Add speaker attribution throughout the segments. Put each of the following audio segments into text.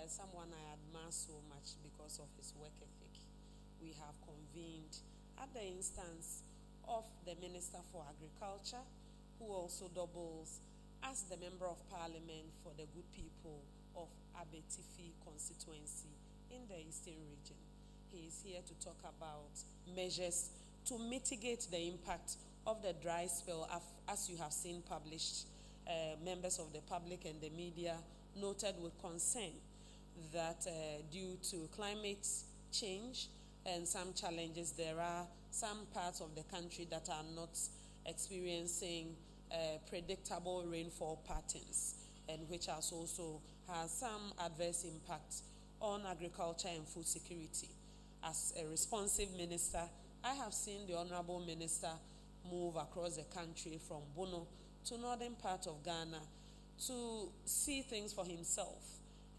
Speaker 1: as someone I admire so much because of his work ethic, we have convened at the instance of the Minister for Agriculture, who also doubles as the Member of Parliament for the good people of Abetifi constituency in the Eastern region. He is here to talk about measures to mitigate the impact of the dry spell, as you have seen published. Members of the public and the media noted with concern that due to climate change and some challenges, there are some parts of the country that are not experiencing predictable rainfall patterns, and which has also some adverse impact on agriculture and food security. As a responsive minister, I have seen the Honorable Minister move across the country from Bono to northern part of Ghana to see things for himself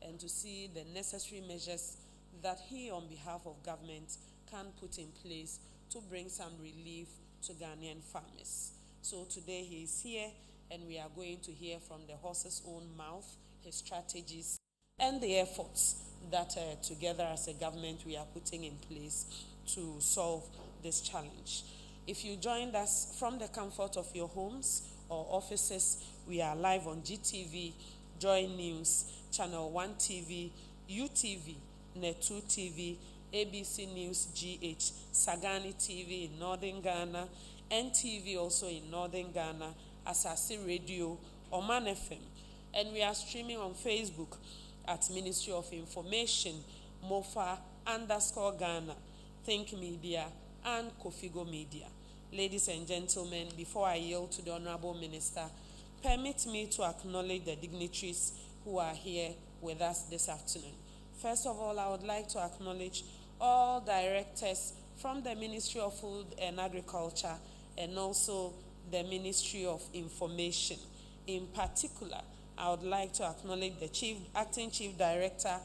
Speaker 1: and to see the necessary measures that he, on behalf of government, can put in place to bring some relief to Ghanaian farmers. So today he is here, and we are going to hear from the horse's own mouth his strategies and the efforts that together as a government we are putting in place to solve this challenge. If you joined us from the comfort of your homes or offices, we are live on GTV, Joy News, Channel 1 TV, UTV, Net2 TV, ABC News GH, Sagani TV in Northern Ghana, NTV also in Northern Ghana, Asasi Radio, Oman FM. And we are streaming on Facebook at Ministry of Information, Mofa_Ghana, Think Media, and Kofigo Media. Ladies and gentlemen, before I yield to the Honorable Minister, permit me to acknowledge the dignitaries who are here with us this afternoon. First of all, I would like to acknowledge all directors from the Ministry of Food and Agriculture and also the Ministry of Information. In particular, I would like to acknowledge the Acting Chief Director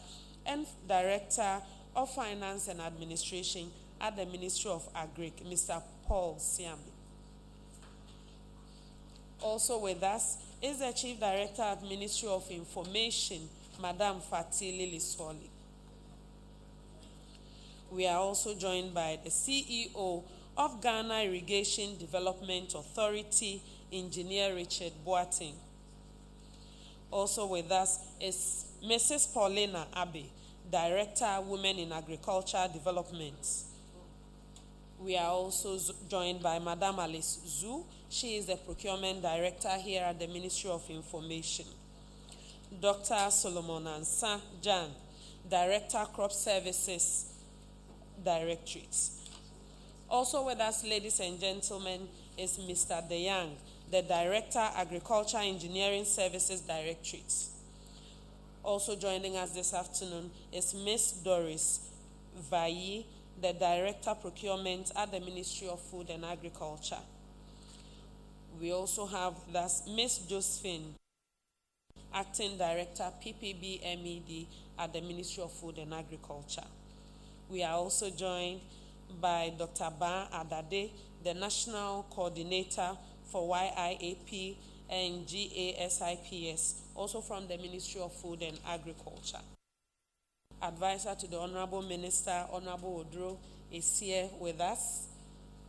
Speaker 1: and Director of Finance and Administration at the Ministry of Agric, Mr. Paul Siami. Also with us is the Chief Director at Ministry of Information, Madam Fatili Liswali. We are also joined by the CEO of Ghana Irrigation Development Authority, Engineer Richard Boateng. Also with us is Mrs. Paulina Abe, Director, Women in Agriculture Development. We are also joined by Madam Alice Zhu. She is the Procurement Director here at the Ministry of Information. Dr. Solomon Ansa Jan, Director, Crop Services Directorate. Also with us, ladies and gentlemen, is Mr. De Young, the Director, Agriculture Engineering Services Directorate. Also joining us this afternoon is Ms. Doris Vayi, the Director, Procurement at the Ministry of Food and Agriculture. We also have thus Ms. Josephine, Acting Director, PPB MED at the Ministry of Food and Agriculture. We are also joined by Dr. Ba Adade, the National Coordinator for YIAP and GASIPS, also from the Ministry of Food and Agriculture. Advisor to the Honorable Minister, Honorable Odro, is here with us.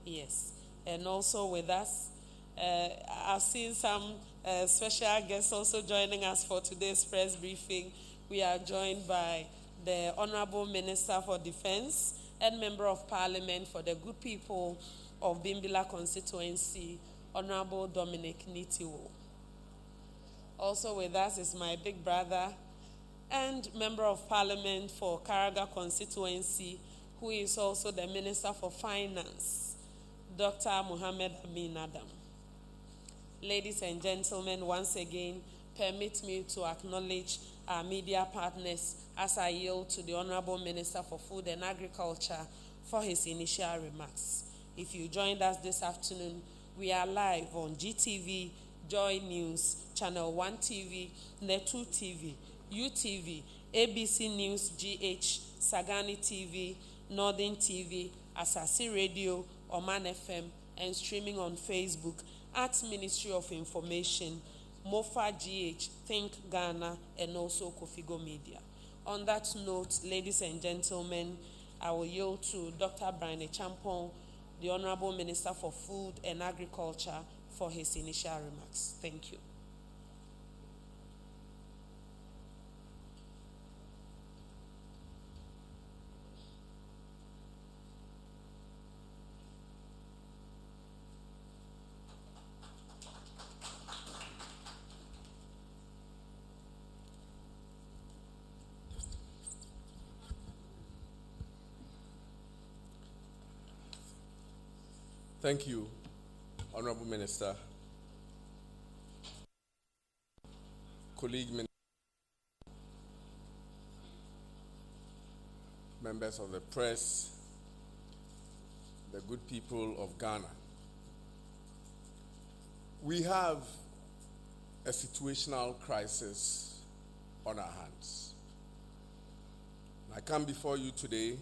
Speaker 1: Yes. And also with us, I've seen some special guests also joining us for today's press briefing. We are joined by the Honorable Minister for Defense and Member of Parliament for the good people of Bimbila constituency, Honorable Dominic Nitiwo. Also with us is my big brother and Member of Parliament for Karaga constituency, who is also the Minister for Finance, Dr. Mohammed Amin Adam. Ladies and gentlemen, once again, permit me to acknowledge our media partners as I yield to the Honorable Minister for Food and Agriculture for his initial remarks. If you joined us this afternoon, we are live on GTV, Joy News, Channel 1 TV, Net2 TV, UTV, ABC News GH, Sagani TV, Northern TV, Asasi Radio, Oman FM, and streaming on Facebook at Ministry of Information, Mofa GH, Think Ghana, and also Kofigo Media. On that note, ladies and gentlemen, I will yield to Dr. Bryan Acheampong, the Honorable Minister for Food and Agriculture, for his initial remarks. Thank you.
Speaker 2: Thank you, Honorable Minister, colleague members of the press, the good people of Ghana. We have a situational crisis on our hands. I come before you today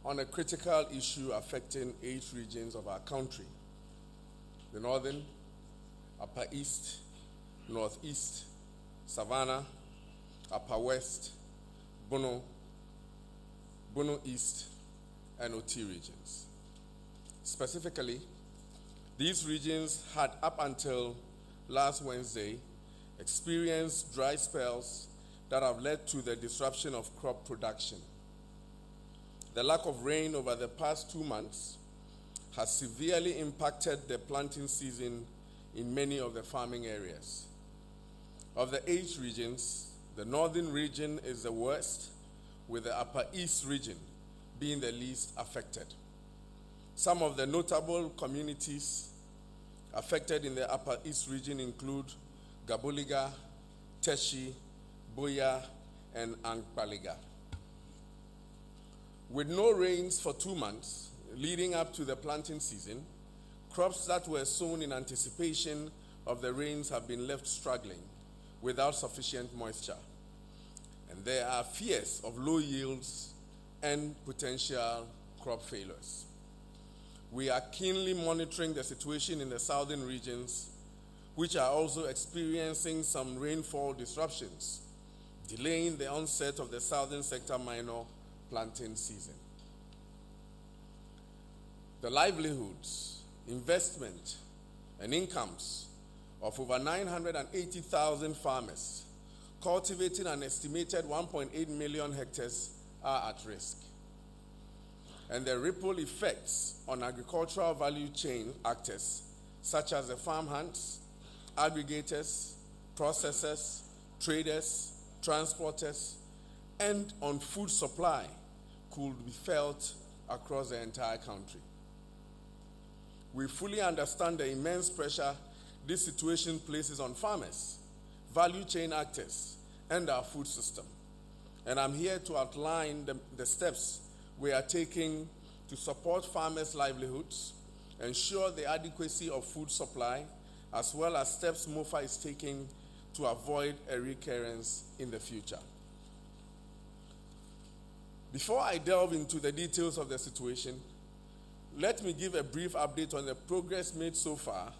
Speaker 2: on a critical issue affecting 8 regions of our country: the Northern, Upper East, Northeast, Savannah, Upper West, Bono East, and OT regions. Specifically, these regions had, up until last Wednesday, experienced dry spells that have led to the disruption of crop production. The lack of rain over the past 2 months has severely impacted the planting season in many of the farming areas. Of the 8 regions, the northern region is the worst, with the Upper East region being the least affected. Some of the notable communities affected in the Upper East region include Gaboliga, Teshi, Boya, and Ankpaliga. With no rains for 2 months leading up to the planting season, crops that were sown in anticipation of the rains have been left struggling without sufficient moisture. And there are fears of low yields and potential crop failures. We are keenly monitoring the situation in the southern regions, which are also experiencing some rainfall disruptions, delaying the onset of the southern sector minor planting season. The livelihoods, investment, and incomes of over 980,000 farmers cultivating an estimated 1.8 million hectares are at risk. And the ripple effects on agricultural value chain actors, such as the farmhands, aggregators, processors, traders, transporters, and on food supply, could be felt across the entire country. We fully understand the immense pressure this situation places on farmers, value chain actors, and our food system. And I'm here to outline the steps we are taking to support farmers' livelihoods, ensure the adequacy of food supply, as well as steps MOFA is taking to avoid a recurrence in the future. Before I delve into the details of the situation, let me give a brief update on the progress made so far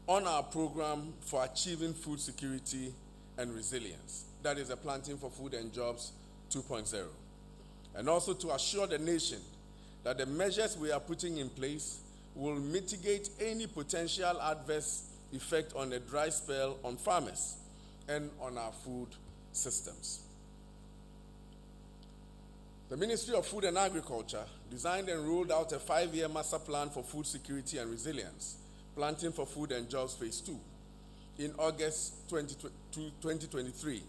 Speaker 2: on our program for achieving food security and resilience. That is the Planting for Food and Jobs 2.0. And also to assure the nation that the measures we are putting in place will mitigate any potential adverse effect on a dry spell on farmers and on our food systems. The Ministry of Food and Agriculture designed and rolled out a 5-year master plan for food security and resilience, Planting for Food and Jobs Phase 2, in August 2023.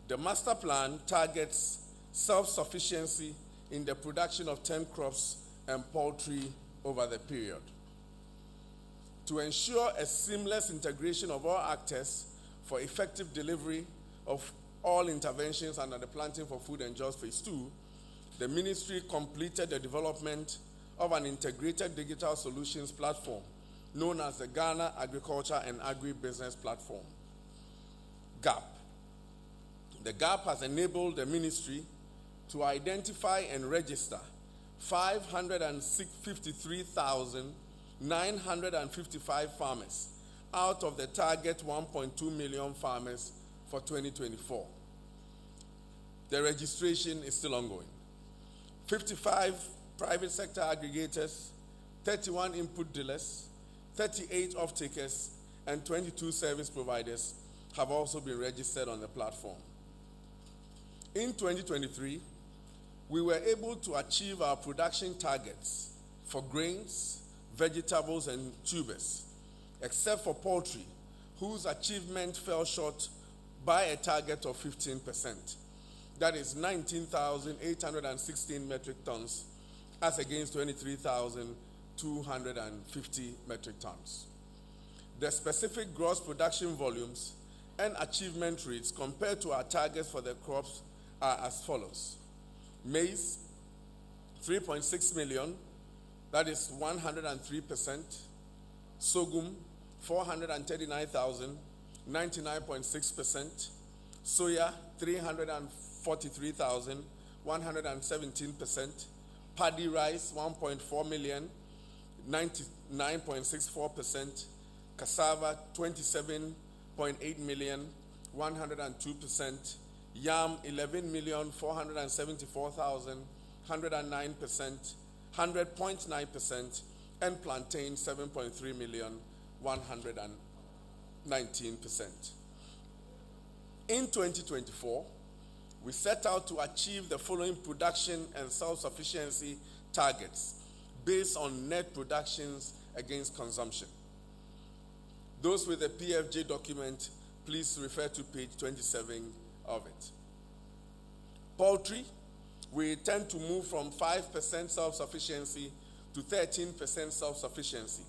Speaker 2: The master plan targets self-sufficiency in the production of 10 crops and poultry over the period. To ensure a seamless integration of all actors for effective delivery of all interventions under the Planting for Food and Jobs Phase 2, the ministry completed the development of an integrated digital solutions platform known as the Ghana Agriculture and Agri-Business Platform, GAP. The GAP has enabled the ministry to identify and register 553,955 farmers out of the target 1.2 million farmers for 2024. The registration is still ongoing. 55 private sector aggregators, 31 input dealers, 38 off-takers, and 22 service providers have also been registered on the platform. In 2023, we were able to achieve our production targets for grains, vegetables, and tubers, except for poultry, whose achievement fell short by a target of 15%. That is 19,816 metric tons as against 23,250 metric tons. The specific gross production volumes and achievement rates compared to our targets for the crops are as follows. Maize, 3.6 million, that is 103%. Sorghum, 439,000, 99.6%. Soya, 343,000, 117%. Paddy rice, 1.4 million, 99.64%. Cassava, 27.8 million, 102%. Yam, 11,474,000, 109%, 100.9%, and plantain, 7.3 million, 119%. In 2024, we set out to achieve the following production and self-sufficiency targets based on net productions against consumption. Those with the PFJ document, please refer to page 27 of it. Poultry, we intend to move from 5% self-sufficiency to 13% self-sufficiency,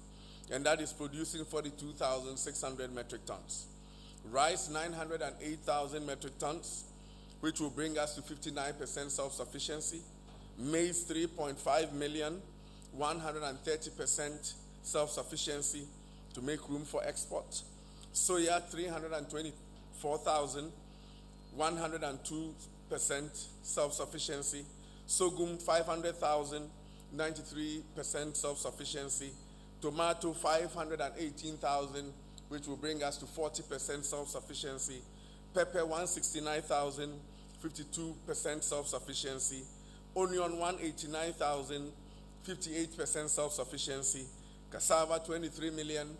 Speaker 2: and that is producing 42,600 metric tons. Rice, 908,000 metric tons, which will bring us to 59% self-sufficiency. Maize, 3.5 million, 130% self-sufficiency to make room for export. Soya, 324,000, 102% self-sufficiency. Sorghum, 500,000, 93% self-sufficiency. Tomato, 518,000, which will bring us to 40% self-sufficiency. Pepper, 169,000, 52% self-sufficiency. Onion, 189,000, 58% self-sufficiency. Cassava, 23 million,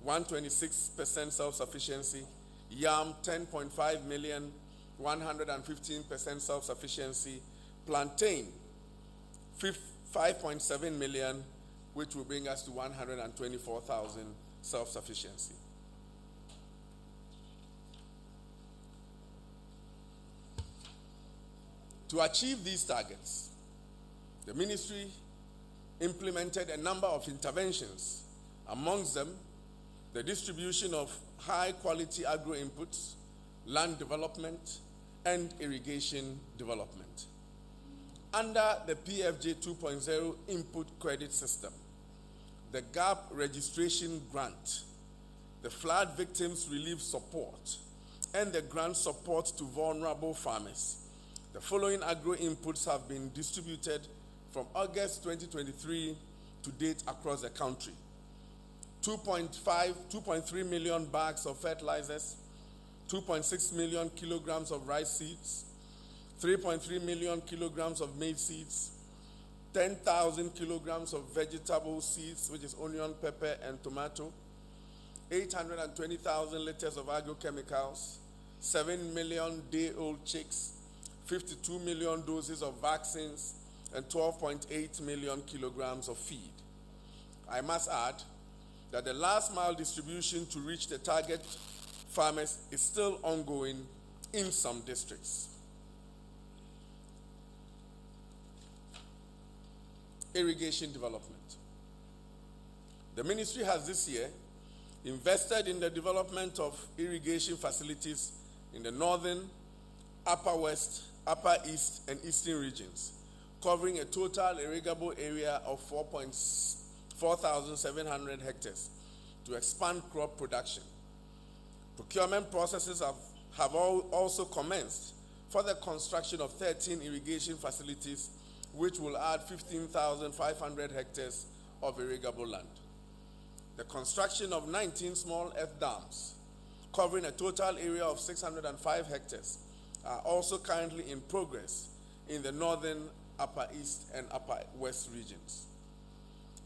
Speaker 2: 126% self-sufficiency. Yam, 10.5 million, 115% self-sufficiency. Plantain, 5.7 million, which will bring us to 124,000 self-sufficiency. To achieve these targets, the ministry implemented a number of interventions, amongst them the distribution of high-quality agro-inputs, land development, and irrigation development. Under the PFJ 2.0 input credit system, the GAP registration grant, the flood victims relief support, and the grant support to vulnerable farmers, the following agro-inputs have been distributed from August 2023 to date across the country. 2.3 million bags of fertilizers, 2.6 million kilograms of rice seeds, 3.3 million kilograms of maize seeds, 10,000 kilograms of vegetable seeds, which is onion, pepper, and tomato, 820,000 liters of agrochemicals, 7 million day-old chicks, 52 million doses of vaccines, and 12.8 million kilograms of feed. I must add that the last mile distribution to reach the target farmers is still ongoing in some districts. Irrigation development. The ministry has this year invested in the development of irrigation facilities in the northern, upper west, upper east, and eastern regions, covering a total irrigable area of 4,700 hectares to expand crop production. Procurement processes have also commenced for the construction of 13 irrigation facilities, which will add 15,500 hectares of irrigable land. The construction of 19 small earth dams, covering a total area of 605 hectares, are also currently in progress in the northern, upper east, and upper west regions.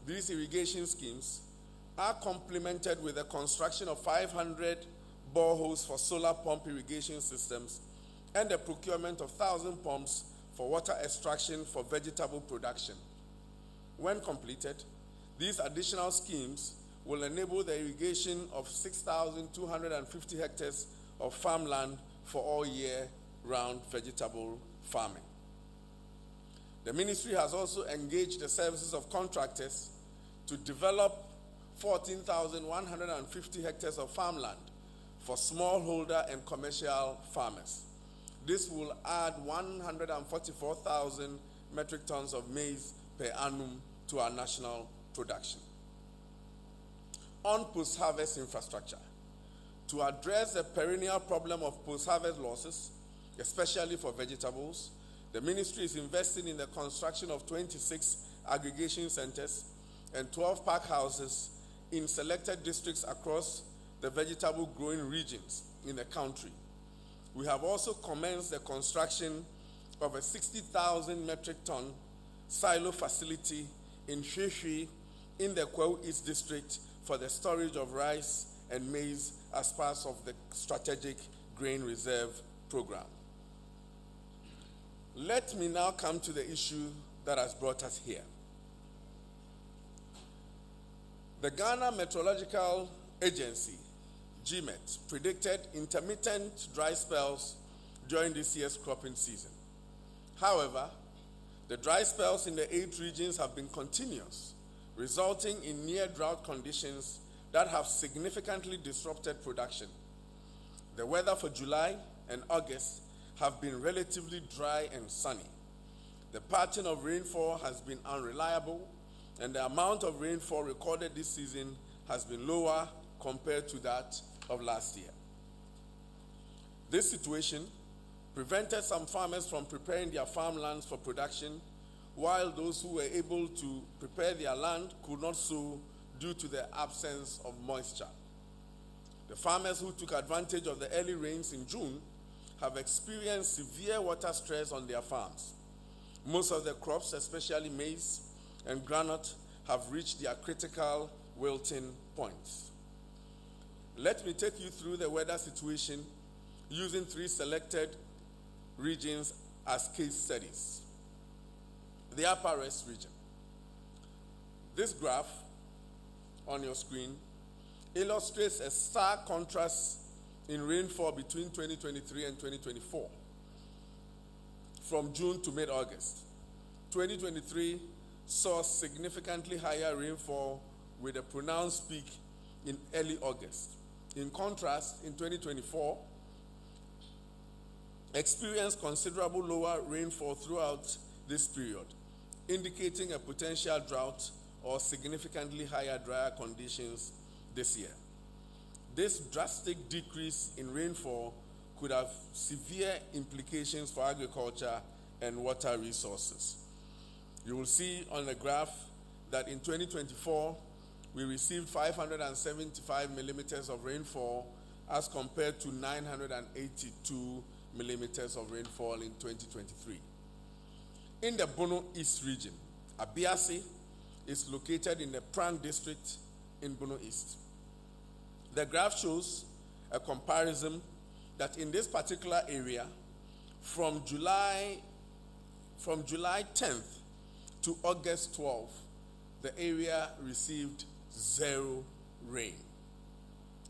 Speaker 2: These irrigation schemes are complemented with the construction of 500 boreholes for solar pump irrigation systems and the procurement of 1,000 pumps for water extraction for vegetable production. When completed, these additional schemes will enable the irrigation of 6,250 hectares of farmland for all year-round vegetable farming. The ministry has also engaged the services of contractors to develop 14,150 hectares of farmland for smallholder and commercial farmers. This will add 144,000 metric tons of maize per annum to our national production. On post-harvest infrastructure, to address the perennial problem of post-harvest losses, especially for vegetables, the ministry is investing in the construction of 26 aggregation centers and 12 pack houses in selected districts across the vegetable growing regions in the country. We have also commenced the construction of a 60,000 metric ton silo facility in Hwehwe in the Kwao East District for the storage of rice and maize as part of the Strategic Grain Reserve Program. Let me now come to the issue that has brought us here. The Ghana Meteorological Agency, GMET, predicted intermittent dry spells during this year's cropping season. However, the dry spells in the 8 regions have been continuous, resulting in near-drought conditions that have significantly disrupted production. The weather for July and August have been relatively dry and sunny. The pattern of rainfall has been unreliable, and the amount of rainfall recorded this season has been lower compared to that of last year. This situation prevented some farmers from preparing their farmlands for production, while those who were able to prepare their land could not sow due to the absence of moisture. The farmers who took advantage of the early rains in June have experienced severe water stress on their farms. Most of the crops, especially maize and groundnut, have reached their critical wilting points. Let me take you through the weather situation using 3 selected regions as case studies. The Upper West region. This graph on your screen illustrates a stark contrast in rainfall between 2023 and 2024 from June to mid-August. 2023 saw significantly higher rainfall with a pronounced peak in early August. In contrast, in 2024, experienced considerable lower rainfall throughout this period, indicating a potential drought or significantly higher drier conditions this year. This drastic decrease in rainfall could have severe implications for agriculture and water resources. You will see on the graph that in 2024, we received 575 millimeters of rainfall as compared to 982 millimeters of rainfall in 2023. In the Bono East region, Abiase is located in the Prang district in Bono East. The graph shows a comparison that in this particular area, from July 10th to August 12th, the area received 0 rain.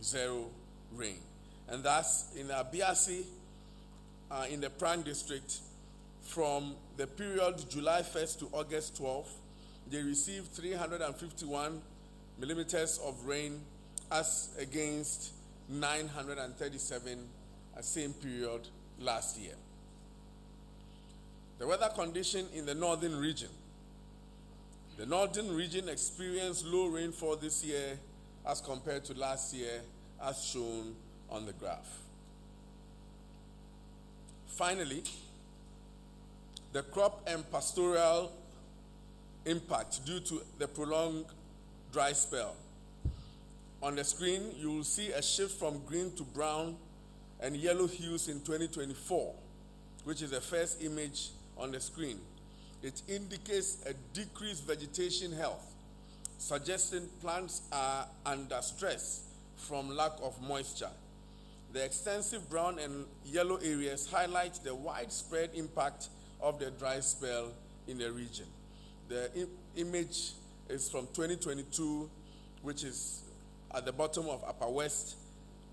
Speaker 2: 0 rain. And thus, in Abiase, in the Prang district, from the period July 1st to August 12th, they received 351 millimeters of rain as against 937 same period last year. The weather condition in the northern region. The northern region experienced low rainfall this year as compared to last year, as shown on the graph. Finally, the crop and pastoral impact due to the prolonged dry spell. On the screen, you will see a shift from green to brown and yellow hues in 2024, which is the first image on the screen. It indicates a decreased vegetation health, suggesting plants are under stress from lack of moisture. The extensive brown and yellow areas highlight the widespread impact of the dry spell in the region. The image is from 2022, which is at the bottom of Upper West,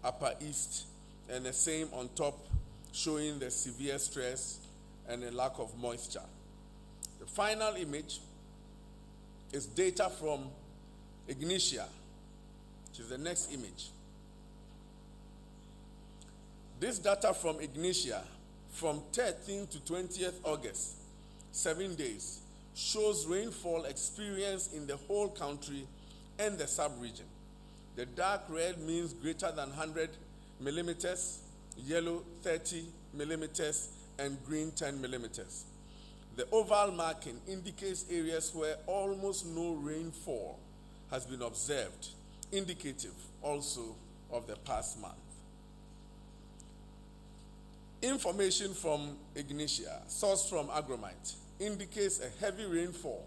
Speaker 2: Upper East, and the same on top, showing the severe stress and the lack of moisture. The final image is data from Ignitia, which is the next image. This data from Ignitia from 13th to 20th August, 7 days, shows rainfall experienced in the whole country and the sub-region. The dark red means greater than 100 millimeters, yellow 30 millimeters, and green 10 millimeters. The oval marking indicates areas where almost no rainfall has been observed, indicative also of the past month. Information from Ignitia, sourced from Agroc, indicates a heavy rainfall,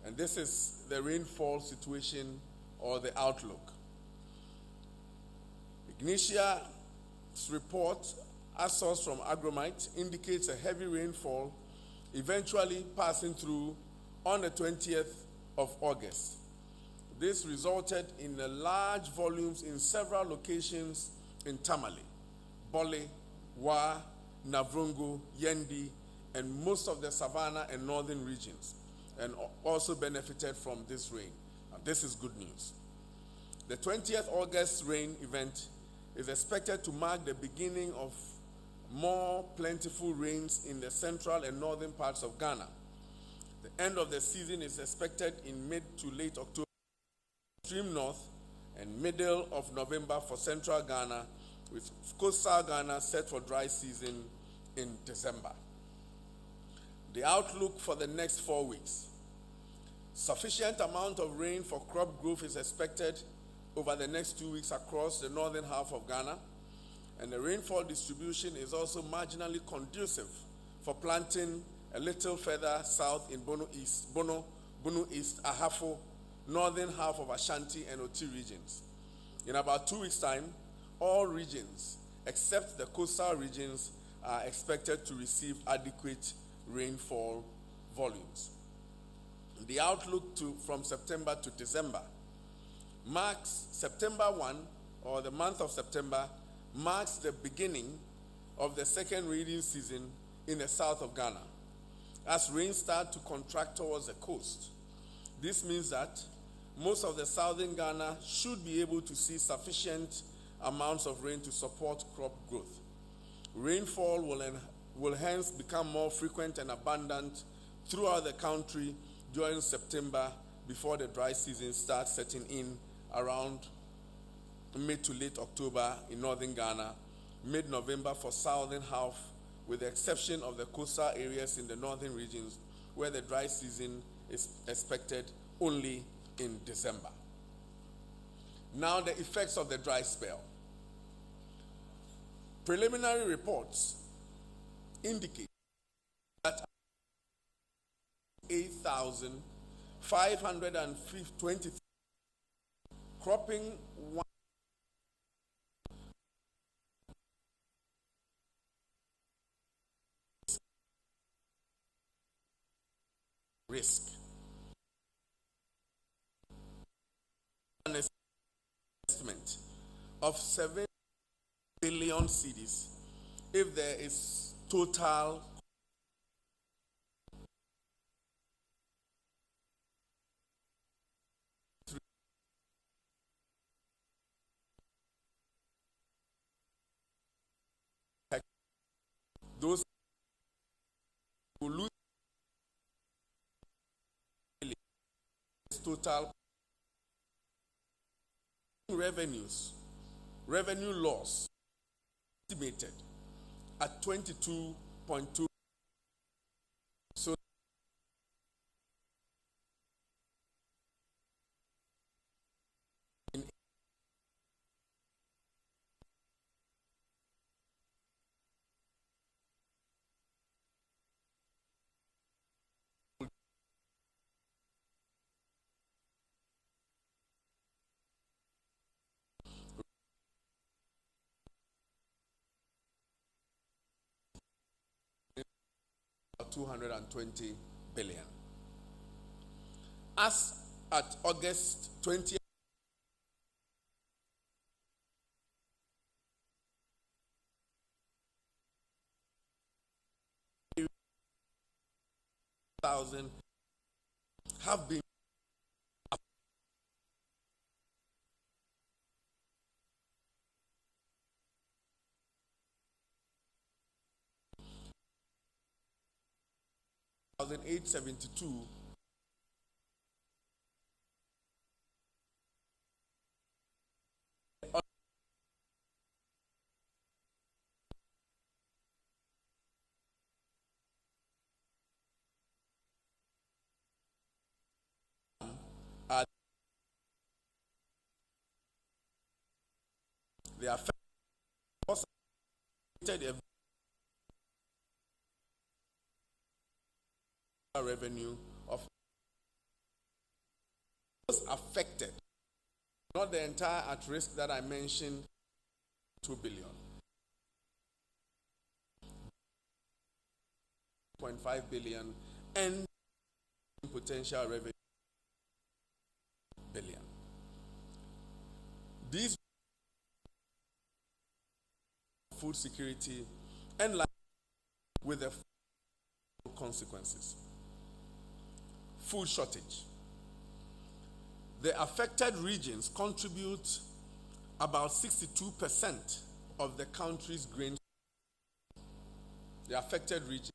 Speaker 2: and this is the rainfall situation or the outlook. Ignitia's report, as sourced from Agroc, indicates a heavy rainfall eventually passing through on the 20th of August. This resulted in large volumes in several locations in Tamale, Bole, Wa, Navrungu, Yendi, and most of the Savannah and northern regions, and also benefited from this rain. Now, this is good news. The 20th August rain event is expected to mark the beginning of more plentiful rains in the central and northern parts of Ghana. The end of the season is expected in mid to late October, extreme north, and middle of November for central Ghana, with coastal Ghana set for dry season in December. The outlook for the next 4 weeks. Sufficient amount of rain for crop growth is expected over the next 2 weeks across the northern half of Ghana, and the rainfall distribution is also marginally conducive for planting a little further south in Bono East, Ahafo, northern half of Ashanti and Oti regions. In about 2 weeks' time, all regions except the coastal regions are expected to receive adequate rainfall volumes. The outlook from September to December marks September 1, or the month of September, marks the beginning of the second rainy season in the south of Ghana, as rains start to contract towards the coast. This means that most of the southern Ghana should be able to see sufficient amounts of rain to support crop growth. Rainfall will hence become more frequent and abundant throughout the country during September, before the dry season starts setting in around mid to late October in northern Ghana, mid-November for southern half, with the exception of the coastal areas in the northern regions, where the dry season is expected only in December. Now, the effects of the dry spell. Preliminary reports indicate that 8,520 cropping one risk. An estimate of 7 billion cedis if there is total those who lose total revenue loss estimated at 22.2. So in 8 billion, 22.2 billion 220 billion. As at August 20th, have been $872 are the affected revenue of those affected, not the entire at risk that I mentioned, 2 billion. 0.5 billion and potential revenue billion. These food security and life with the consequences. Food shortage. The affected regions contribute about 62% of the country's grain. The affected region,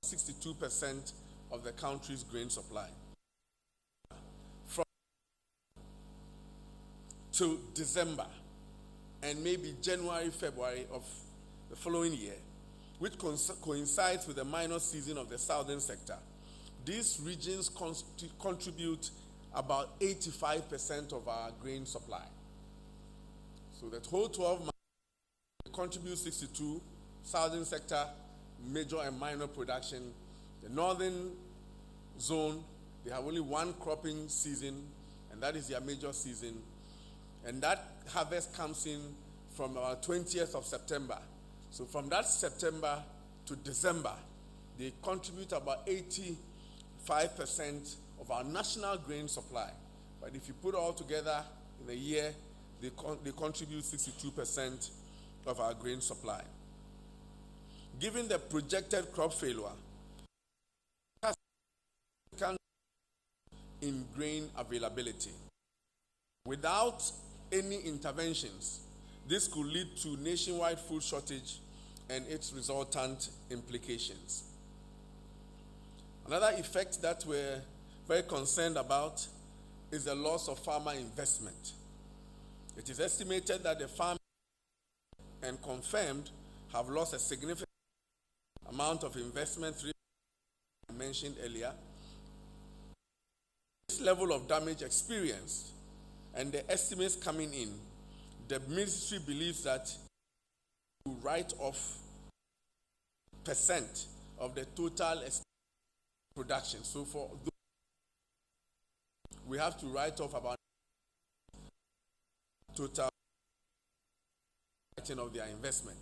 Speaker 2: 62% of the country's grain supply. From to December and maybe January, February of the following year, which coincides with the minor season of the southern sector, these regions contribute about 85% of our grain supply. So that whole 12 months contribute 62, southern sector, major and minor production. The northern zone, they have only one cropping season, and that is their major season. And that harvest comes in from about 20th of September. So from that September to December, they contribute about 85% of our national grain supply. But if you put all together in a year, they contribute 62% of our grain supply. Given the projected crop failure, in grain availability, without any interventions, this could lead to nationwide food shortage and its resultant implications. Another effect that we're very concerned about is the loss of farmer investment. It is estimated that the farmers and confirmed have lost a significant amount of investment I mentioned earlier. This level of damage experienced and the estimates coming in, the ministry believes that to write off percent of the total production. So for we have to write off about total of their investment.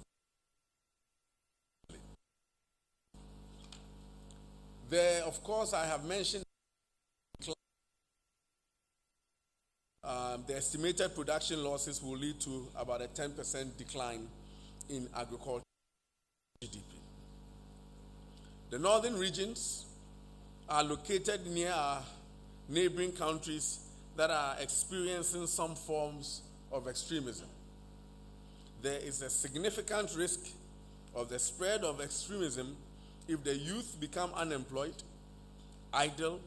Speaker 2: There, of course, I have mentioned the estimated production losses will lead to about a 10% decline in agriculture GDP. The northern regions are located near our neighboring countries that are experiencing some forms of extremism. There is a significant risk of the spread of extremism if the youth become unemployed, idle,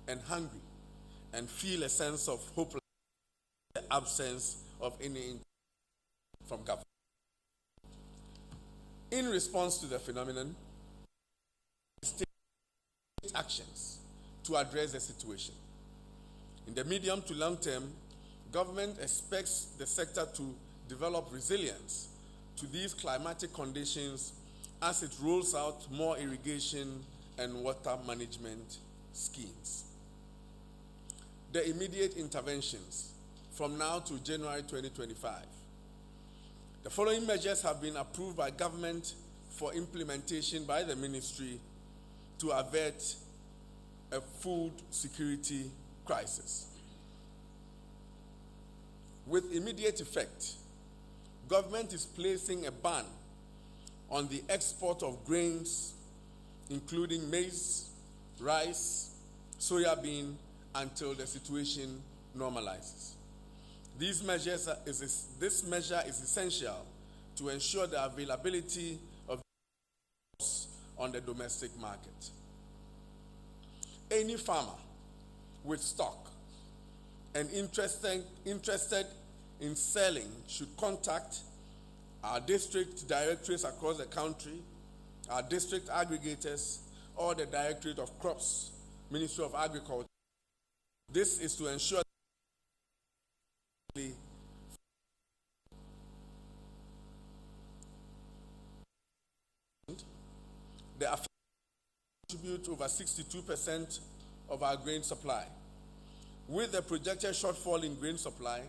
Speaker 2: and hungry, and feel a sense of hopelessness, the absence of any from government. In response to the phenomenon, state actions to address the situation. In the medium to long term, government expects the sector to develop resilience to these climatic conditions as it rolls out more irrigation and water management schemes. The immediate interventions from now to January 2025. The following measures have been approved by government for implementation by the ministry to avert a food security crisis. With immediate effect, government is placing a ban on the export of grains, including maize, rice, soya bean, until the situation normalizes. This measure is essential to ensure the availability of crops on the domestic market. Any farmer with stock and interested in selling should contact our district directorates across the country, our district aggregators, or the Directorate of Crops, Ministry of Agriculture. This is to ensure the affected contribute over 62% of our grain supply. With the projected shortfall in grain supply,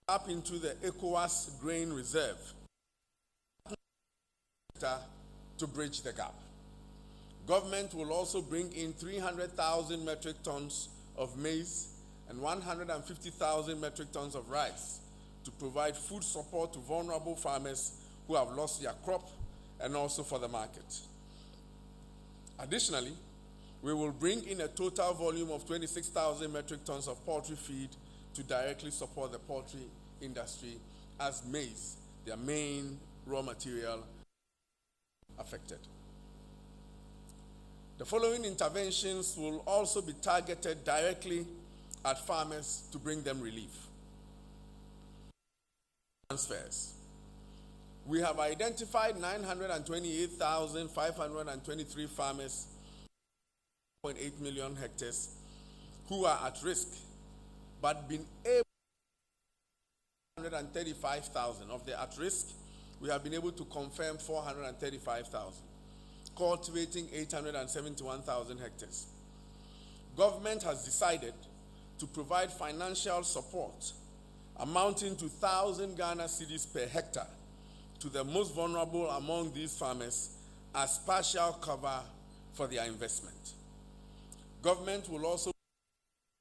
Speaker 2: tap into the ECOWAS grain reserve to bridge the gap. Government will also bring in 300,000 metric tons of maize and 150,000 metric tons of rice to provide food support to vulnerable farmers who have lost their crop and also for the market. Additionally, we will bring in a total volume of 26,000 metric tons of poultry feed to directly support the poultry industry, as maize, their main raw material, affected. The following interventions will also be targeted directly at farmers to bring them relief. Transfers. We have identified 928,523 farmers, 0.8 million hectares, who are at risk, but been able 435,000 of the at risk. We have been able to confirm 435,000, cultivating 871,000 hectares. Government has decided to provide financial support amounting to 1,000 Ghana cedis per hectare to the most vulnerable among these farmers as partial cover for their investment. Government will also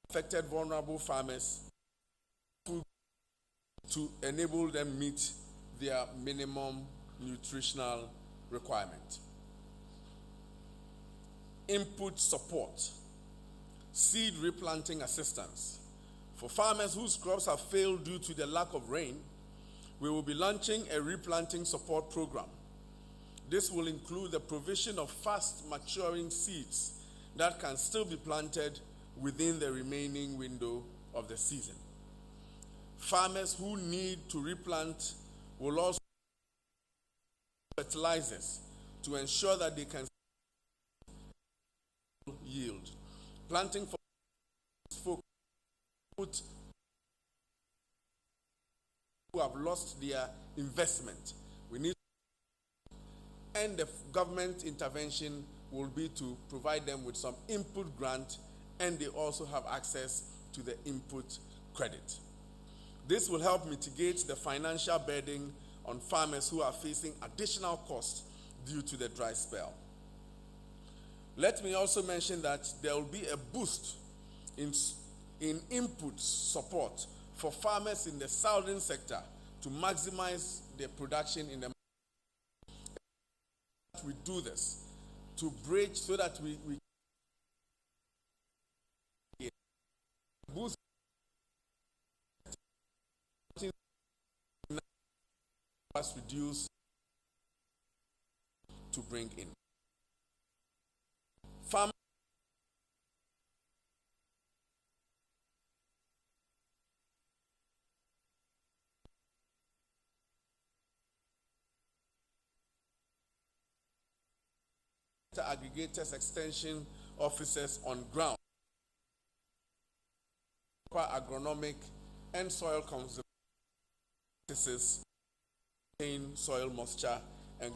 Speaker 2: affected vulnerable farmers to enable them meet their minimum nutritional requirement. Input support, seed replanting assistance. For farmers whose crops have failed due to the lack of rain, we will be launching a replanting support program. This will include the provision of fast maturing seeds that can still be planted within the remaining window of the season. Farmers who need to replant will also fertilizers to ensure that they can yield. Planting for folks who have lost their investment. We need, and the government intervention will be to provide them with some input grant, and they also have access to the input credit. This will help mitigate the financial burden on farmers who are facing additional costs due to the dry spell. Let me also mention that there will be a boost in input support for farmers in the southern sector to maximize their production in the market. We do this to bridge so that we boost reduce to bring in. Farm aggregators, extension officers on ground, agronomic and soil conservation practices, soil moisture and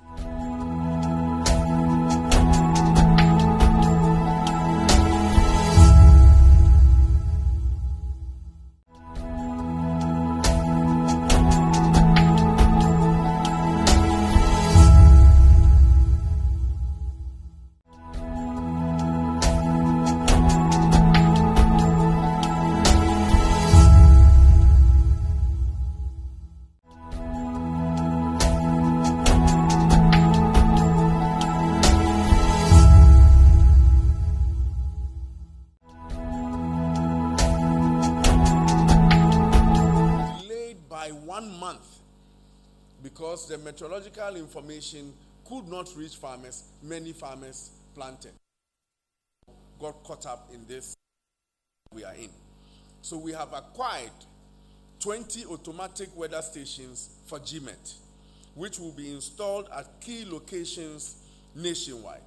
Speaker 2: because the meteorological information could not reach farmers. Many farmers planted, got caught up in this we are in. So we have acquired 20 automatic weather stations for GMET, which will be installed at key locations nationwide.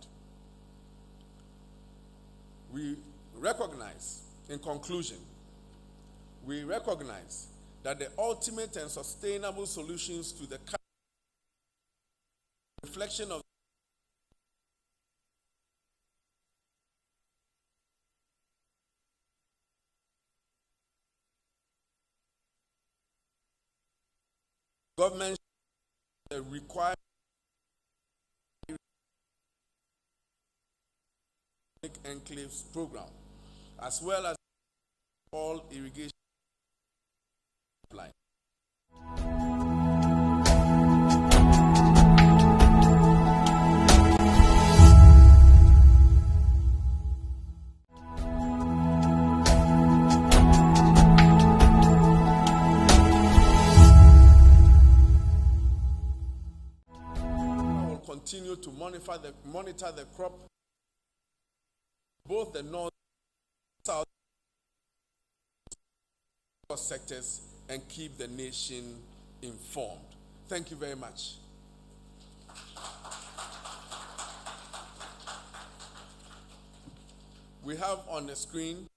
Speaker 2: We recognize, in conclusion, we recognize that the ultimate and sustainable solutions to the reflection of government require enclaves program, as well as all irrigation pipeline. Will continue to monitor the crop, both the north and south sectors, and keep the nation informed. Thank you very much. We have on the screen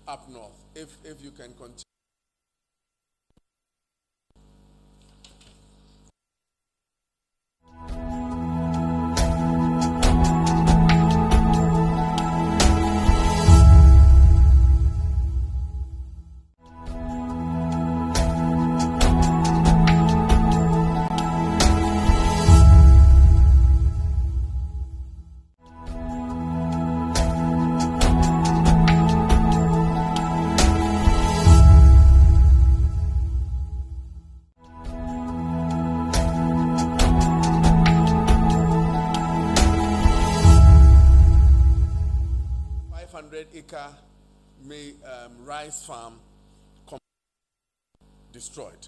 Speaker 2: up north. If you can continue. Acre rice farm destroyed.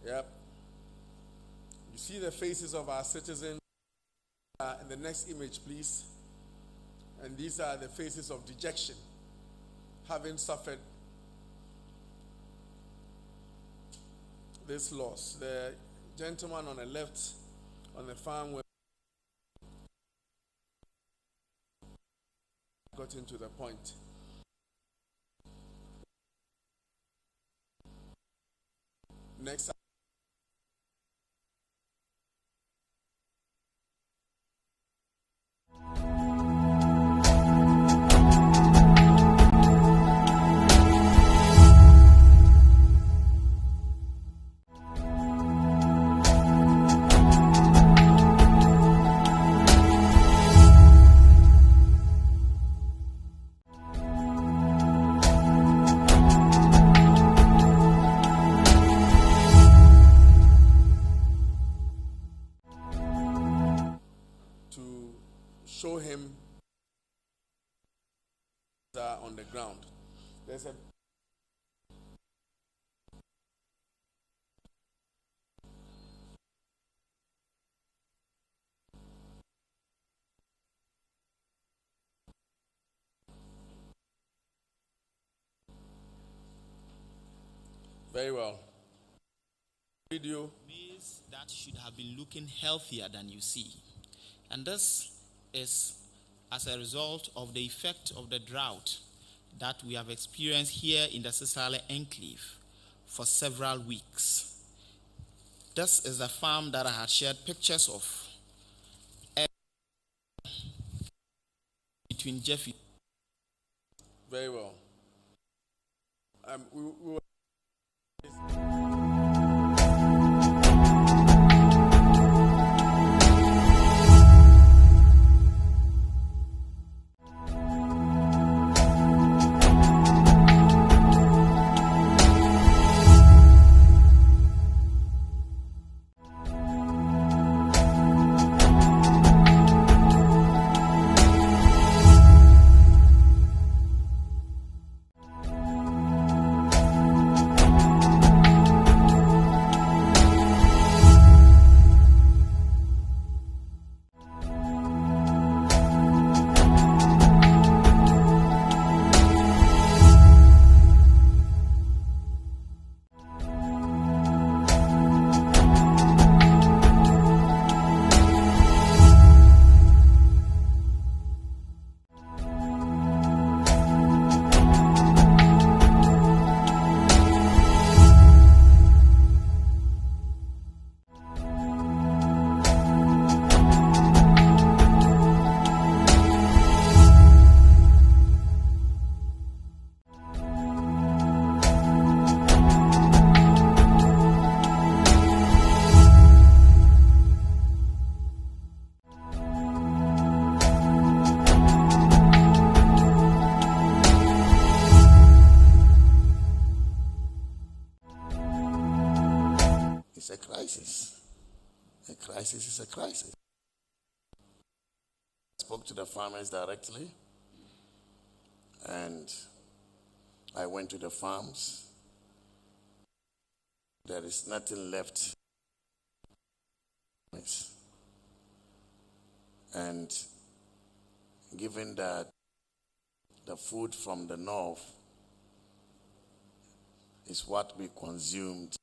Speaker 2: Yep. You see the faces of our citizens in the next image, please. And these are the faces of dejection, having suffered this loss. The gentleman on the left on the farm where got into the point. Next. Show him on the ground. There's a very well. Video
Speaker 3: maize that should have been looking healthier than you see. And this is as a result of the effect of the drought that we have experienced here in the Sisale Enclave for several weeks. This is the farm that I had shared pictures of between Jeffy.
Speaker 2: Very well. We will
Speaker 4: It's a crisis. A crisis is a crisis. I spoke to the farmers directly, and I went to the farms. There is nothing left. And given that the food from the north is what we consumed,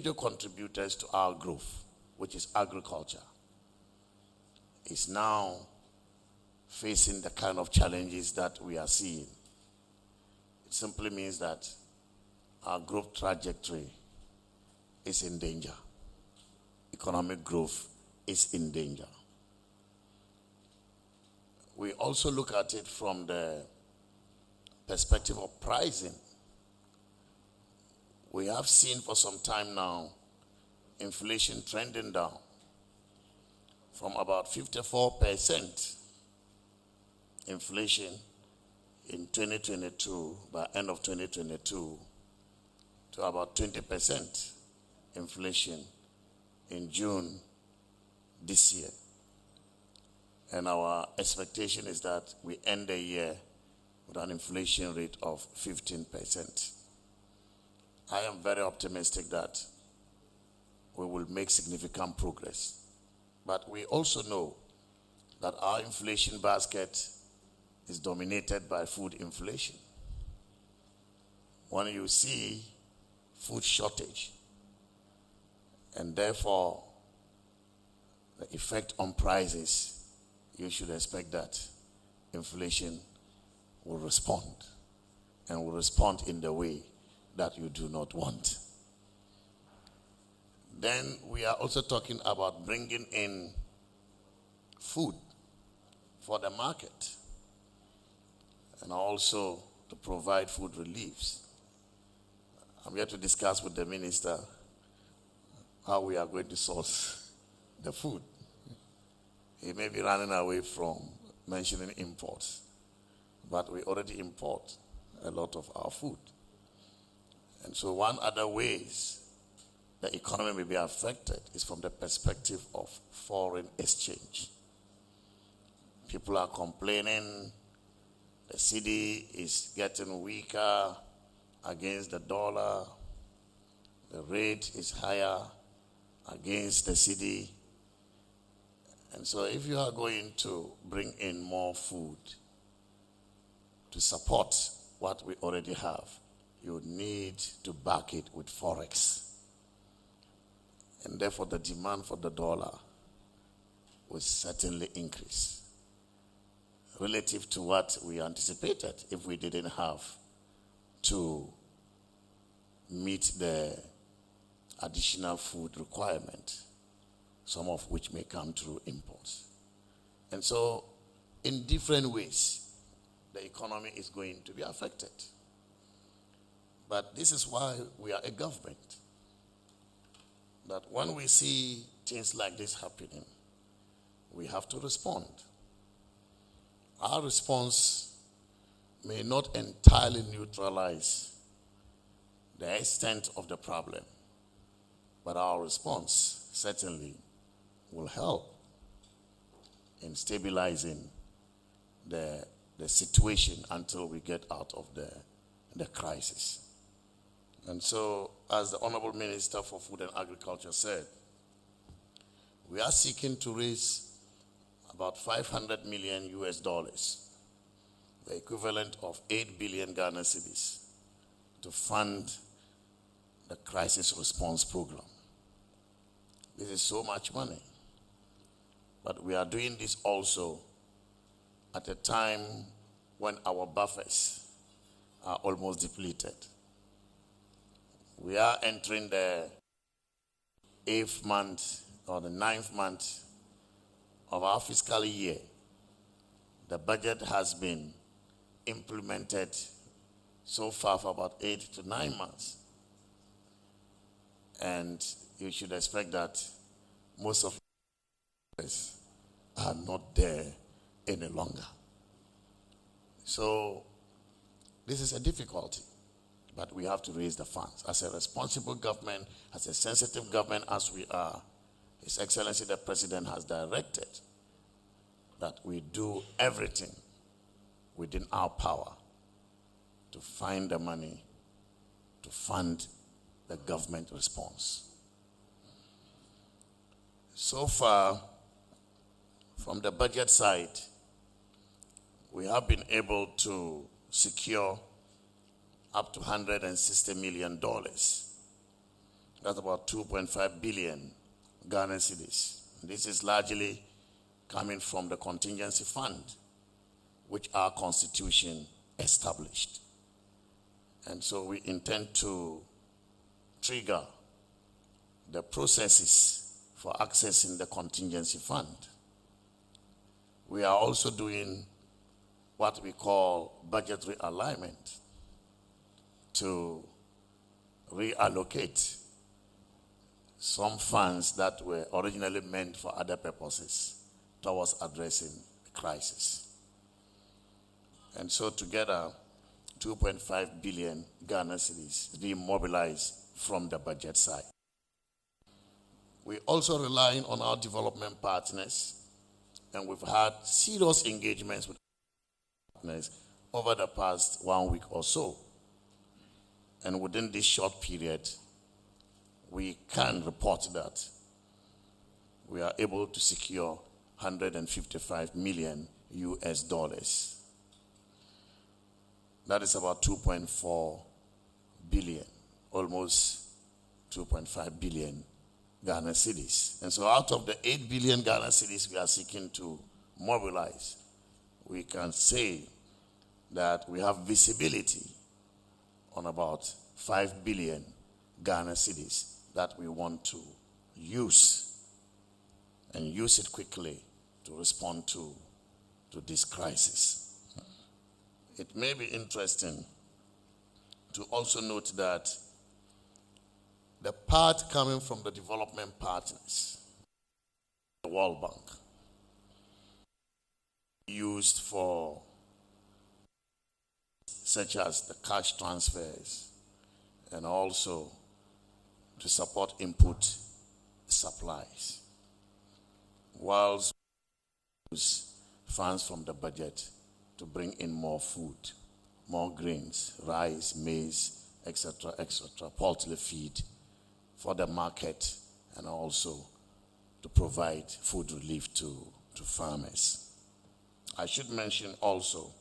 Speaker 4: major contributors to our growth, which is agriculture, is now facing the kind of challenges that we are seeing. It simply means that our growth trajectory is in danger. Economic growth is in danger. We also look at it from the perspective of pricing. We have seen for some time now inflation trending down from about 54% inflation in 2022, by end of 2022, to about 20% inflation in June this year. And our expectation is that we end the year with an inflation rate of 15%. I am very optimistic that we will make significant progress. But we also know that our inflation basket is dominated by food inflation. When you see food shortage, and therefore the effect on prices, you should expect that inflation will respond, and will respond in the way that you do not want. Then we are also talking about bringing in food for the market, and also to provide food reliefs. I'm here to discuss with the minister how we are going to source the food. He may be running away from mentioning imports, but we already import a lot of our food. And so one other ways the economy may be affected is from the perspective of foreign exchange. People are complaining the cedi is getting weaker against the dollar. The rate is higher against the cedi. And so if you are going to bring in more food to support what we already have, you need to back it with forex. And therefore the demand for the dollar will certainly increase relative to what we anticipated if we didn't have to meet the additional food requirement, some of which may come through imports. And so in different ways, the economy is going to be affected. But this is why we are a government. That when we see things like this happening, we have to respond. Our response may not entirely neutralize the extent of the problem, but our response certainly will help in stabilizing the situation until we get out of the crisis. And so, as the Honorable Minister for Food and Agriculture said, we are seeking to raise about $500 million US, the equivalent of 8 billion Ghana cedis, to fund the crisis response program. This is so much money. But we are doing this also at a time when our buffers are almost depleted. We are entering the 8th month or the 9th month of our fiscal year. The budget has been implemented so far for about 8 to 9 months. And you should expect that most of us are not there any longer. So this is a difficulty, but we have to raise the funds. As a responsible government, as a sensitive government as we are, His Excellency the President has directed that we do everything within our power to find the money to fund the government response. So far, from the budget side, we have been able to secure up to $160 million That's about 2.5 billion Ghana cedis. This is largely coming from the contingency fund, which our constitution established. And so we intend to trigger the processes for accessing the contingency fund. We are also doing what we call budgetary alignment to reallocate some funds that were originally meant for other purposes towards addressing the crisis. And so together, 2.5 billion Ghana cedis being mobilized from the budget side. We also relying on our development partners, and we've had serious engagements with partners over the past 1 week or so. And within this short period, we can report that we are able to secure 155 million US dollars. That is about 2.4 billion, almost 2.5 billion Ghana cedis. And so out of the 8 billion Ghana cedis we are seeking to mobilize, we can say that we have visibility on about 5 billion Ghana cedis that we want to use, and use it quickly to respond to this crisis. It may be interesting to also note that the part coming from the development partners, the World Bank, used for such as the cash transfers and also to support input supplies, whilst use funds from the budget to bring in more food, more grains, rice, maize, etc., poultry feed for the market, and also to provide food relief to farmers. I should mention also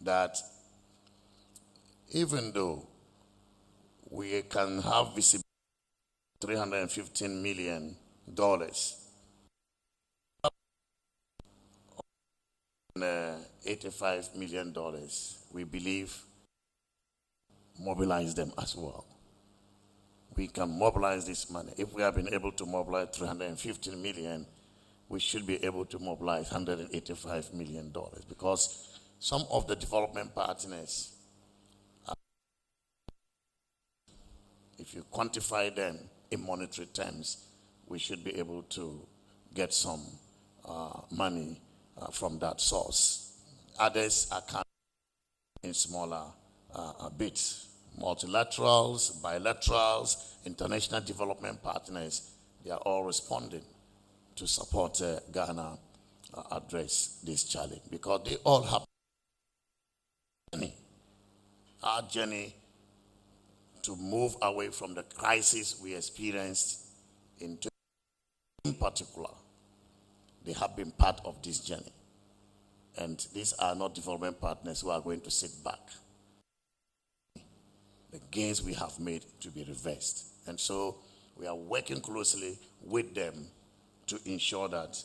Speaker 4: that even though we can have visibility $315 million, $85 million, we believe mobilize them as well. We can mobilize this money. If we have been able to mobilize $315 million, we should be able to mobilize $185 million, because some of the development partners, if you quantify them in monetary terms, we should be able to get some money from that source. Others are coming in smaller bits. Multilaterals, bilaterals, international development partners, they are all responding to support Ghana address this challenge, because they all have our journey to move away from the crisis we experienced in particular. They have been part of this journey. And these are not development partners who are going to sit back. The gains we have made to be reversed. And so we are working closely with them to ensure that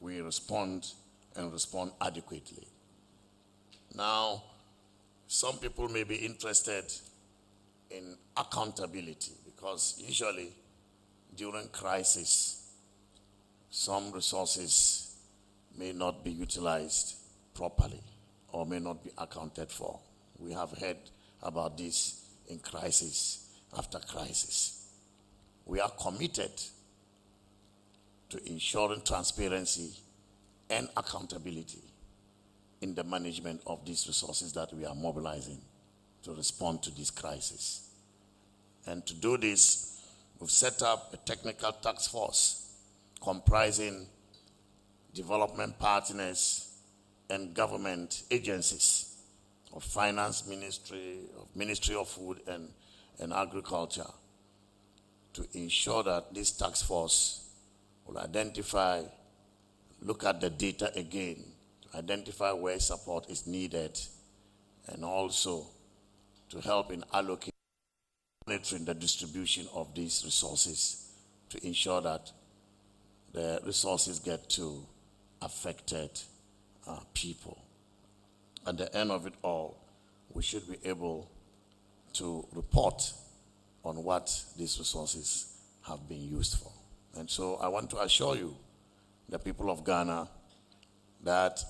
Speaker 4: we respond and respond adequately. Now, some people may be interested in accountability, because usually during crisis, some resources may not be utilized properly or may not be accounted for. We have heard about this in crisis after crisis. We are committed to ensuring transparency and accountability in the management of these resources that we are mobilizing to respond to this crisis. And to do this, we've set up a technical task force comprising development partners and government agencies of Finance Ministry, of Ministry of Food and Agriculture, to ensure that this task force will identify, look at the data again, to identify where support is needed, and also to help in allocating monitoring the distribution of these resources to ensure that the resources get to affected people. At the end of it all, we should be able to report on what these resources have been used for. And so I want to assure you, the people of Ghana, that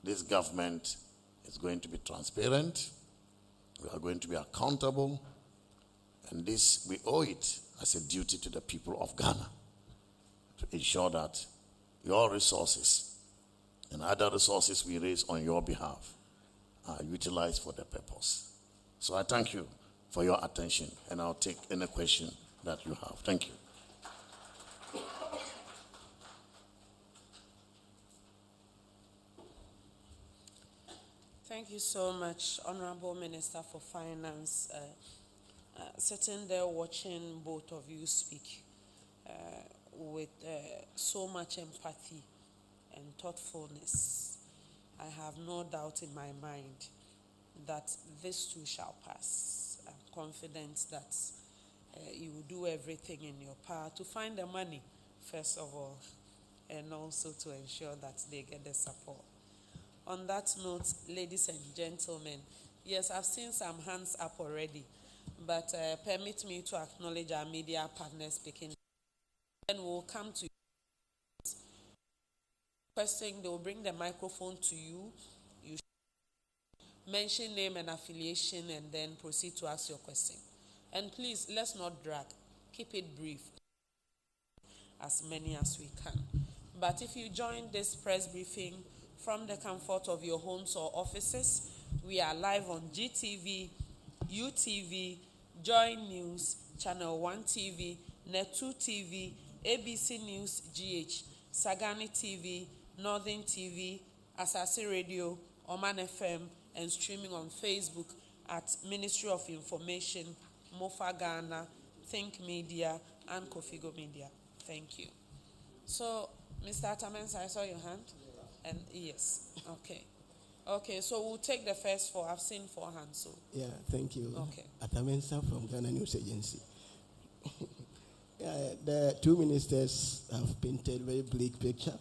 Speaker 4: this government is going to be transparent, we are going to be accountable, and this, we owe it as a duty to the people of Ghana to ensure that your resources and other resources we raise on your behalf are utilized for the purpose. So I thank you for your attention, and I'll take any question that you have. Thank you.
Speaker 1: Thank you so much, Honorable Minister for Finance. Sitting there watching both of you speak with so much empathy and thoughtfulness, I have no doubt in my mind that this too shall pass. I'm confident that you will do everything in your power to find the money, first of all, and also to ensure that they get the support. On that note, ladies and gentlemen, yes, I've seen some hands up already, but permit me to acknowledge our media partners speaking. Then we'll come to you. Question, they will bring the microphone to you. You mention name and affiliation and then proceed to ask your question. And please, let's not drag. Keep it brief, as many as we can. But if you join this press briefing from the comfort of your homes or offices, we are live on GTV, UTV, Joy News, Channel 1 TV, Net2 TV, ABC News GH, Sagani TV, Northern TV, Asasi Radio, Oman FM, and streaming on Facebook at Ministry of Information, Mofa Ghana, Think Media, and Kofigo Media. Thank you. So, Mr. Atamensa, I saw your hand. And yes, okay. Okay, so we'll take the first four. I've seen 4 hands. So.
Speaker 5: Yeah, thank you.
Speaker 1: Okay.
Speaker 5: Atamensa from Ghana News Agency. The two ministers have painted a very bleak picture,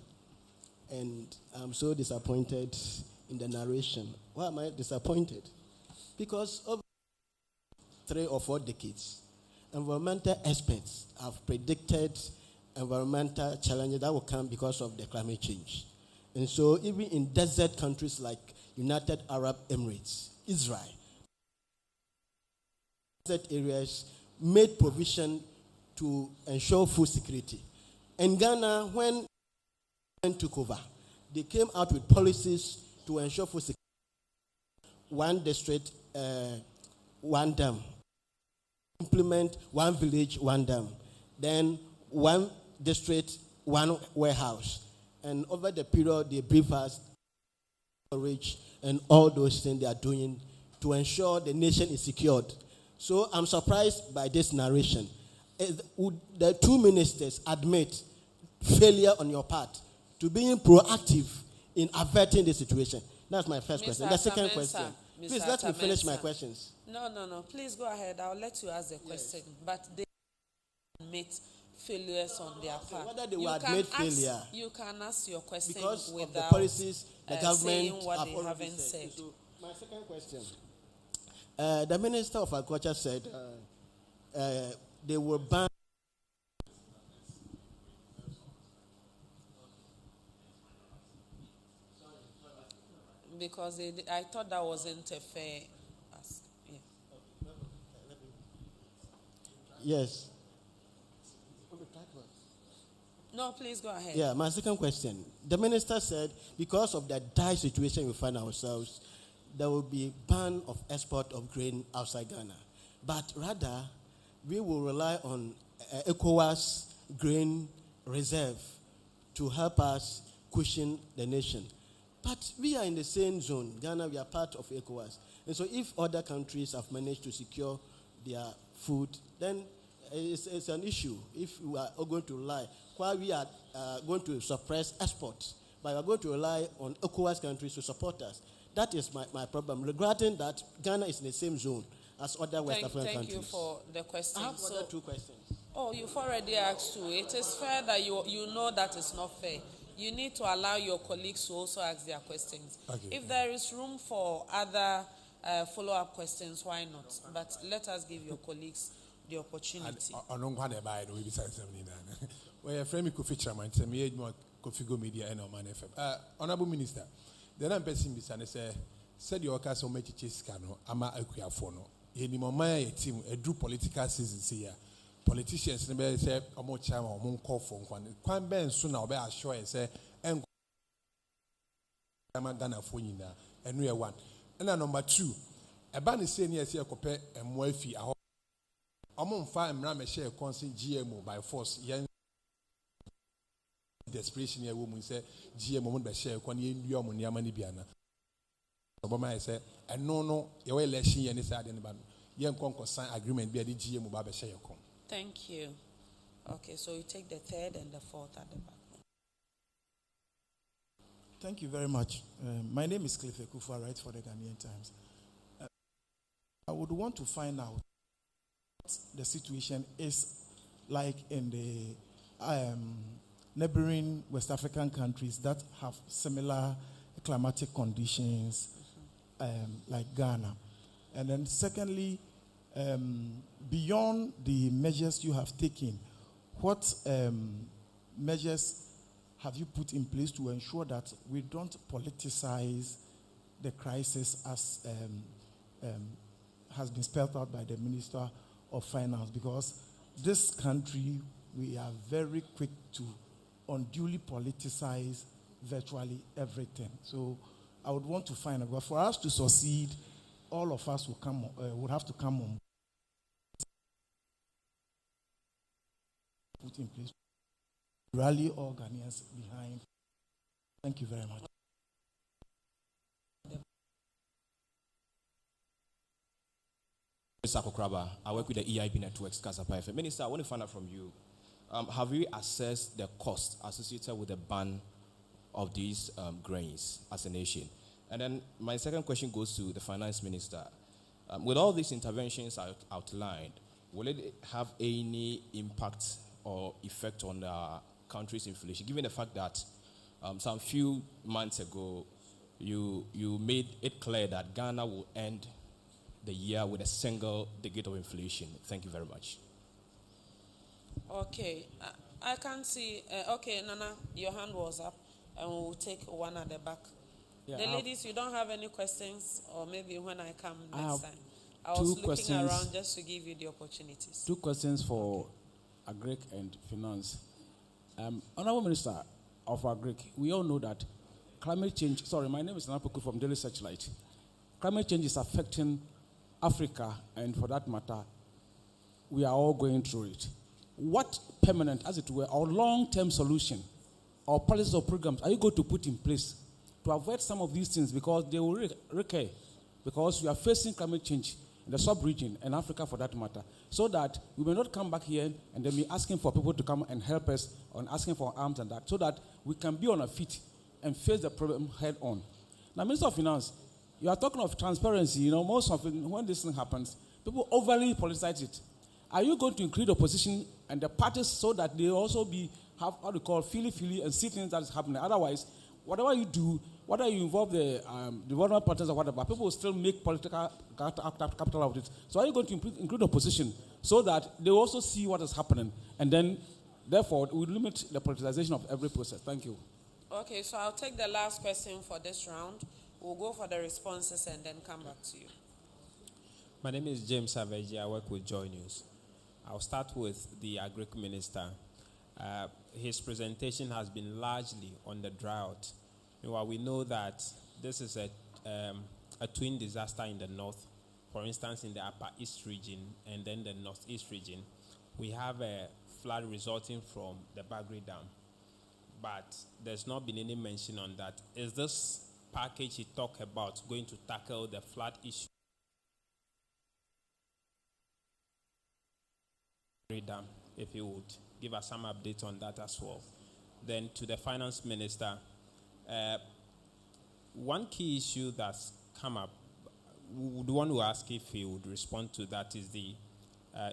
Speaker 5: and I'm so disappointed in the narration. Why am I disappointed? Because over 3 or 4 decades, environmental experts have predicted environmental challenges that will come because of the climate change. And so even in desert countries like United Arab Emirates, Israel, desert areas made provision to ensure food security. In Ghana, when they took over, they came out with policies to ensure food security. 1 district, 1 dam. Implement 1 village, 1 dam. Then 1 district, 1 warehouse. And over the period, they brief us, storage, and all those things they are doing to ensure the nation is secured. So I'm surprised by this narration. Would the two ministers admit failure on your part to being proactive in averting the situation? That's my first question. The second question. Please let me finish my questions.
Speaker 1: No. Please go ahead. I'll let you ask the question. Yes. But they admit failures on their part.
Speaker 5: Whether they will admit failure.
Speaker 1: You can ask your question
Speaker 5: because
Speaker 1: without
Speaker 5: of the policies the government
Speaker 1: saying what
Speaker 5: have
Speaker 1: they haven't said.
Speaker 5: So my second question. The Minister of Agriculture said they will ban
Speaker 1: because I thought that wasn't a fair ask. Yeah.
Speaker 5: Yes.
Speaker 1: No, please go ahead.
Speaker 5: Yeah, my second question. The minister said because of the dire situation we find ourselves, there will be ban of export of grain outside Ghana. But rather, we will rely on ECOWAS grain reserve to help us cushion the nation. But we are in the same zone. Ghana, we are part of ECOWAS. And so if other countries have managed to secure their food, then it's an issue. If we are going to rely, while we are going to suppress exports, but we are going to rely on ECOWAS countries to support us. That is my problem. Regarding that, Ghana is in the same zone as other West African
Speaker 1: Thank
Speaker 5: countries.
Speaker 1: you for the question.
Speaker 5: I have other two questions.
Speaker 1: Oh, you've already asked two. It is fair that you know that it's not fair. You need to allow your colleagues to also ask their questions.
Speaker 6: Okay.
Speaker 1: If there is room for other follow-up questions, why not? But let us give your colleagues the opportunity.
Speaker 6: Honorable Minister, the I'm person beside said your case on Mechicano, Ama Acheampong. Yenimoma team a do political season here. Politicians never say a more charm or moon call for one. Quan Ben soon I'll be assured and say, and I'm done for you now, and we are one. And number two, a ban is saying yes, here compare and Murphy. I'm on fire and Ram share constant GMO by force. Young desperation, a woman say GMO by share, one year, Yamani Biana. Obama said, and no, your election, and it's adding about young concourse sign agreement be a GMO by share.
Speaker 1: Thank you. Okay, so you take the third and the fourth at the back.
Speaker 7: Thank you very much. My name is Cliff Ekufu, I write for the Ghanaian Times. I would want to find out what the situation is like in the neighboring West African countries that have similar climatic conditions, like Ghana. And then secondly, beyond the measures you have taken, what measures have you put in place to ensure that we don't politicize the crisis as has been spelled out by the Minister of Finance? Because this country, we are very quick to unduly politicize virtually everything. So I would want to find out, but for us to succeed, all of us would have to come on, put in place, rally all Ghanaians behind. Thank you very much.
Speaker 8: Mr. Kokraba, I work with the EIB Networks, Kasapa FM. Minister, I want to find out from you, have you assessed the cost associated with the ban of these grains as a nation? And then my second question goes to the Finance Minister. With all these interventions outlined, will it have any impact or effect on the country's inflation, given the fact that some few months ago you made it clear that Ghana will end the year with a single digit of inflation? Thank you very much.
Speaker 1: Okay, I can't see. Okay, Nana, your hand was up, and we'll take one at the back. Yeah, the ladies, you don't have any questions, or maybe when I come next time. I was looking around just to give you the opportunities.
Speaker 9: Two questions for Agric and Finance. Honorable Minister of Agric, we all know that climate change, my name is Napoku from Daily Searchlight. Climate change is affecting Africa, and for that matter, we are all going through it. What permanent, as it were, or long-term solution or policies or programs are you going to put in place to avoid some of these things, because they will recur, because we are facing climate change in the sub-region and Africa for that matter, so that we may not come back here and then be asking for people to come and help us on asking for arms and that, so that we can be on our feet and face the problem head on. Now, Minister of Finance, you are talking of transparency. Most of it, when this thing happens, people overly politicize it. Are you going to include the opposition and the parties so that they also have what we call feely and see things that is happening? Otherwise, whatever you do, whether you involve the development partners or whatever, people will still make political capital out of it. So are you going to include the opposition so that they will also see what is happening, and then, therefore, we limit the politicization of every process? Thank you.
Speaker 1: Okay, so I'll take the last question for this round. We'll go for the responses and then come back to you.
Speaker 10: My name is James Savage. I work with Joy News. I'll start with the Agric Minister. His presentation has been largely on the drought. Meanwhile, we know that this is a twin disaster in the north. For instance, in the Upper East region and then the Northeast region, we have a flood resulting from the Bagri Dam. But there's not been any mention on that. Is this package he talked about going to tackle the flood issue? Dam, if you would give us some update on that as well. Then to the Finance Minister, one key issue that's come up we would want to ask if he would respond to that is the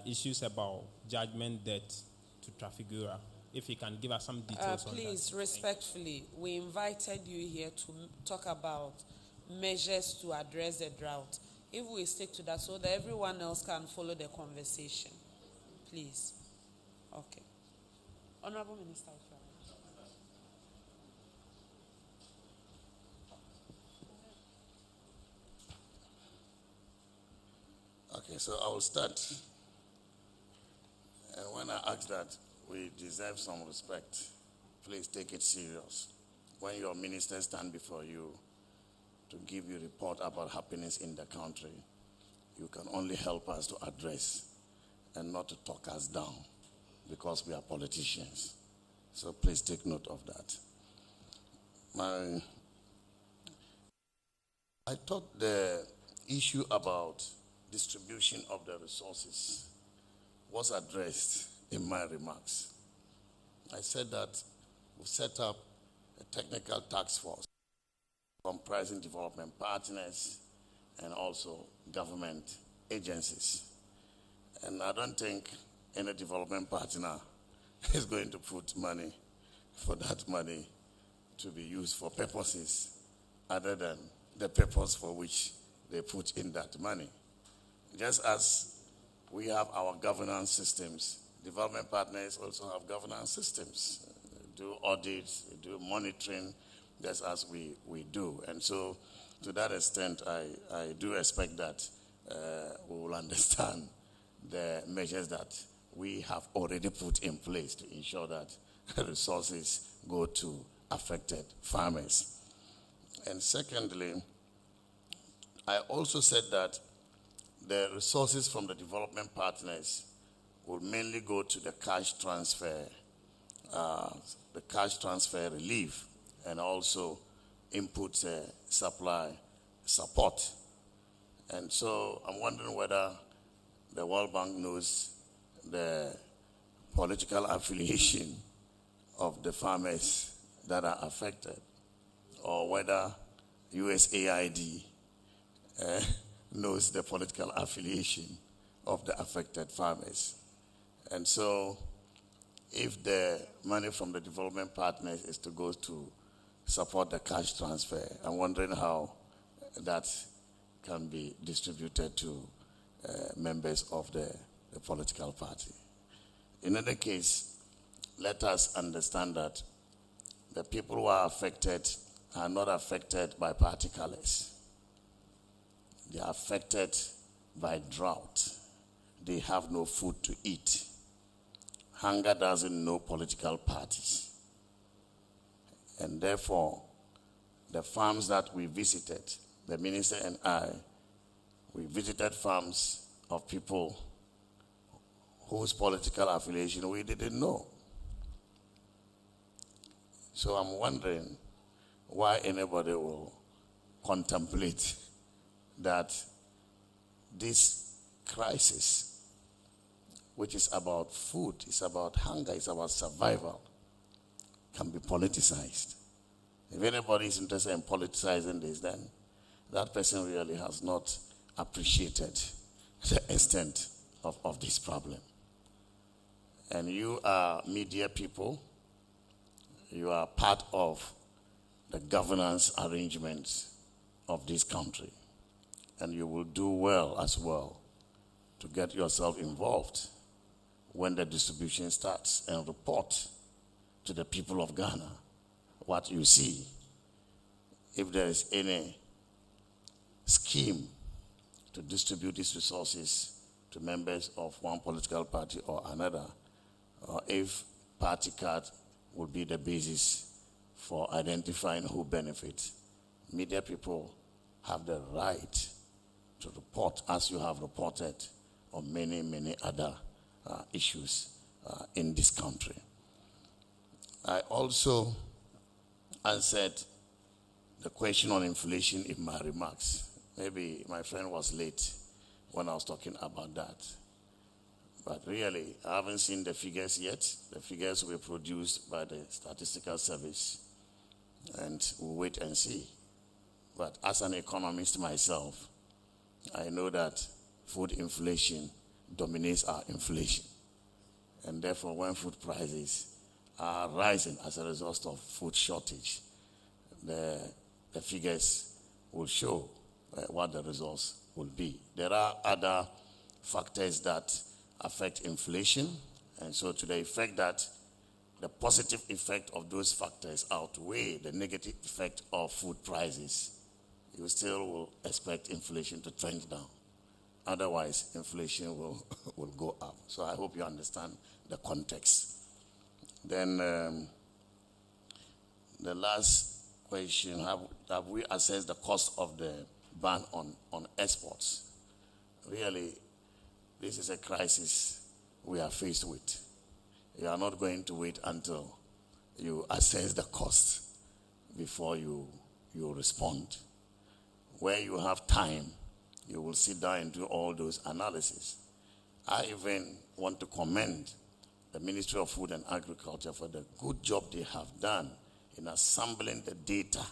Speaker 10: issues about judgment debt to Trafigura. If he can give us some details on that.
Speaker 1: Please, respectfully, we invited you here to talk about measures to address the drought. If we stick to that so that everyone else can follow the conversation. Please. Okay. Honorable Minister.
Speaker 4: Okay, so I will start. And when I ask that we deserve some respect, please take it serious. When your ministers stand before you to give you report about happenings in the country, you can only help us to address and not to talk us down because we are politicians. So please take note of that. I thought the issue about distribution of the resources was addressed in my remarks. I said that we set up a technical task force comprising development partners and also government agencies. And I don't think any development partner is going to put money for that money to be used for purposes other than the purpose for which they put in that money. Just as we have our governance systems, development partners also have governance systems. Do audits, do monitoring, just as we do. And so to that extent, I do expect that we will understand the measures that we have already put in place to ensure that resources go to affected farmers. And secondly, I also said that the resources from the development partners will mainly go to the cash transfer relief, and also input supply support. And so I'm wondering whether the World Bank knows the political affiliation of the farmers that are affected, or whether USAID knows the political affiliation of the affected farmers. And so if the money from the development partners is to go to support the cash transfer, I'm wondering how that can be distributed to members of the political party. In any case, let us understand that the people who are affected are not affected by party colors. They are affected by drought. They have no food to eat. Hunger doesn't know political parties. And therefore, the farms that we visited, the minister and I, we visited farms of people whose political affiliation we didn't know. So I'm wondering why anybody will contemplate that this crisis, which is about food, is about hunger, is about survival, can be politicized. If anybody is interested in politicizing this, then that person really has not appreciated the extent of this problem. And you are media people. You are part of the governance arrangements of this country. And you will do well as well to get yourself involved when the distribution starts and report to the people of Ghana what you see. If there is any scheme to distribute these resources to members of one political party or another, or if party card will be the basis for identifying who benefits, media people have the right to report, as you have reported on many, many other issues in this country. I also answered the question on inflation in my remarks. Maybe my friend was late when I was talking about that. But really, I haven't seen the figures yet. The figures were produced by the Statistical Service, and we'll wait and see. But as an economist myself, I know that food inflation dominates our inflation. And therefore, when food prices are rising as a result of food shortage, the figures will show what the results will be. There are other factors that affect inflation, and so to the effect that the positive effect of those factors outweigh the negative effect of food prices, you still will expect inflation to trend down. Otherwise, inflation will go up. So I hope you understand the context. Then the last question, have we assessed the cost of the ban on exports? Really, this is a crisis we are faced with. You are not going to wait until you assess the cost before you respond. Where you have time, you will sit down and do all those analyses. I even want to commend the Ministry of Food and Agriculture for the good job they have done in assembling the data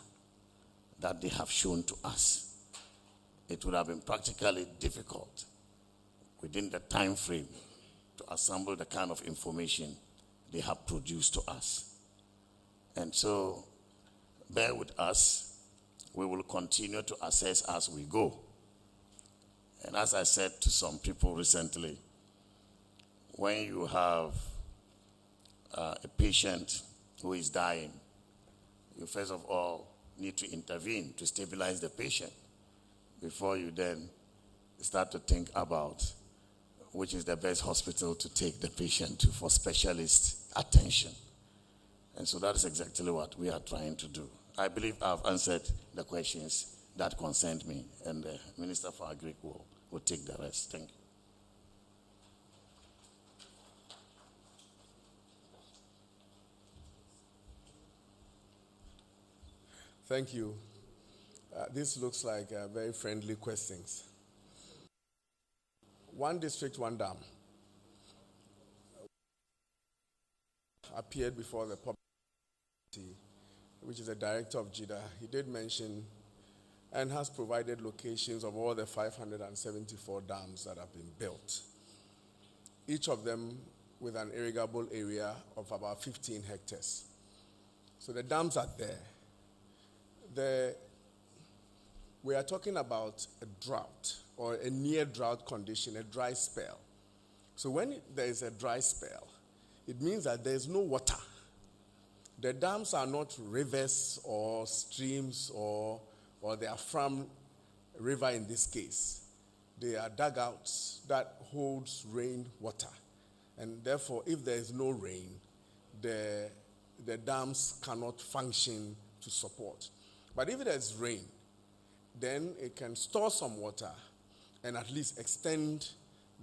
Speaker 4: that they have shown to us. It would have been practically difficult within the time frame to assemble the kind of information they have produced to us. And so, bear with us. We will continue to assess as we go. And as I said to some people recently, when you have a patient who is dying, you first of all need to intervene to stabilize the patient before you then start to think about which is the best hospital to take the patient to for specialist attention. And so that is exactly what we are trying to do. I believe I've answered the questions that concerned me, and the Minister for Agric will take the rest. Thank you.
Speaker 2: Thank you. This looks like very friendly questions. One district, one dam appeared before the public, which is the director of JIDA. He did mention and has provided locations of all the 574 dams that have been built, each of them with an irrigable area of about 15 hectares. So the dams are there. We are talking about a drought or a near drought condition, a dry spell. So when there is a dry spell, it means that there is no water. The dams are not rivers or streams or they are from river in this case. They are dugouts that holds rain water. And therefore, if there is no rain, the dams cannot function to support. But if there is rain, then it can store some water and at least extend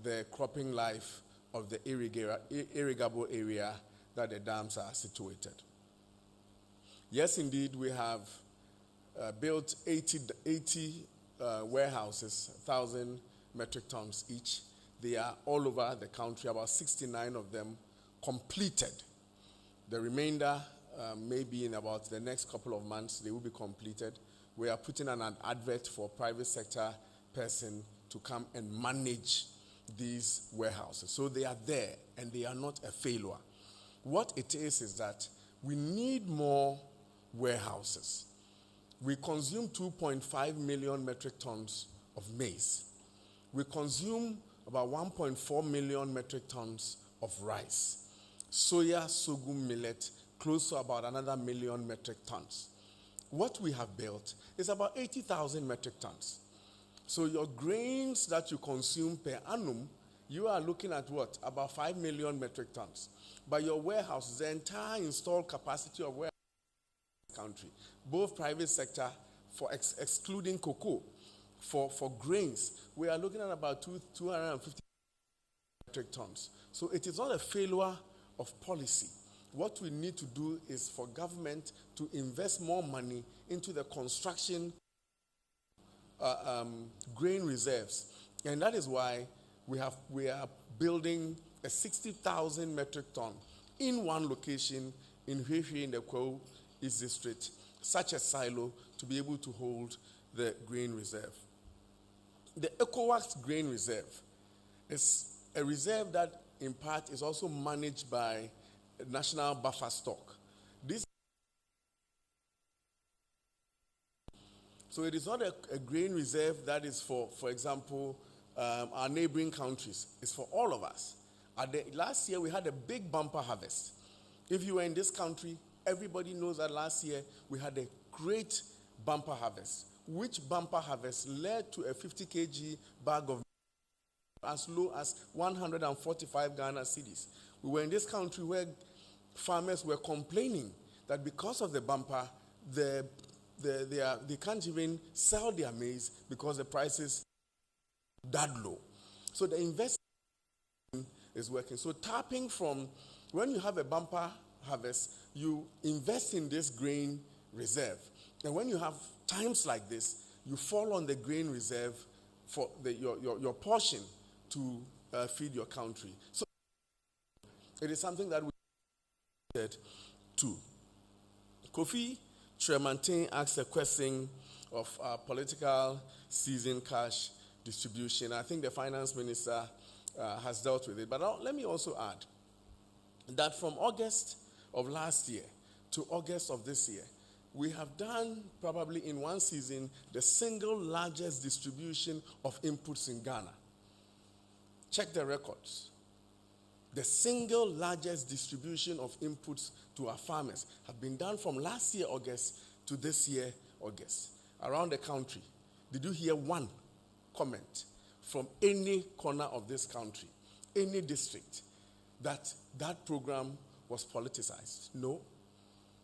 Speaker 2: the cropping life of the irrigable area that the dams are situated. Yes, indeed, we have built 80 warehouses, 1,000 metric tons each. They are all over the country, about 69 of them completed. The remainder maybe in about the next couple of months, they will be completed. We are putting an advert for private sector person to come and manage these warehouses. So they are there and they are not a failure. What it is that we need more warehouses. We consume 2.5 million metric tons of maize. We consume about 1.4 million metric tons of rice. Soya, sorghum, millet, close to about another million metric tons. What we have built is about 80,000 metric tons. So your grains that you consume per annum, you are looking at what? About 5 million metric tons. But your warehouse, the entire installed capacity of warehouse in the country, both private sector, for excluding cocoa, for grains, we are looking at about 250 metric tons. So it is not a failure of policy. What we need to do is for government to invest more money into the construction grain reserves. And that is why we are building a 60,000 metric ton in one location in Hwehwe in the Kwao East District, such a silo to be able to hold the grain reserve. The ECOWAS Grain Reserve is a reserve that, in part, is also managed by National Buffer Stock. So it is not a grain reserve that is for example, our neighboring countries. It's for all of us. Last year, we had a big bumper harvest. If you were in this country, everybody knows that last year we had a great bumper harvest, which bumper harvest led to a 50 kg bag of as low as 145 Ghana cedis. We were in this country where farmers were complaining that because of the bumper, they can't even sell their maize because the prices that low. So the investment is working. So tapping from, when you have a bumper harvest, you invest in this grain reserve. And when you have times like this, you fall on the grain reserve for your portion to feed your country. So it is something that we did too. Kofi Tremantin asked a question of political season cash distribution. I think the finance minister has dealt with it. But let me also add that from August of last year to August of this year, we have done probably in one season the single largest distribution of inputs in Ghana. Check the records. The single largest distribution of inputs to our farmers have been done from last year August to this year August. Around the country, did you hear one comment from any corner of this country, any district, that program was politicized? No.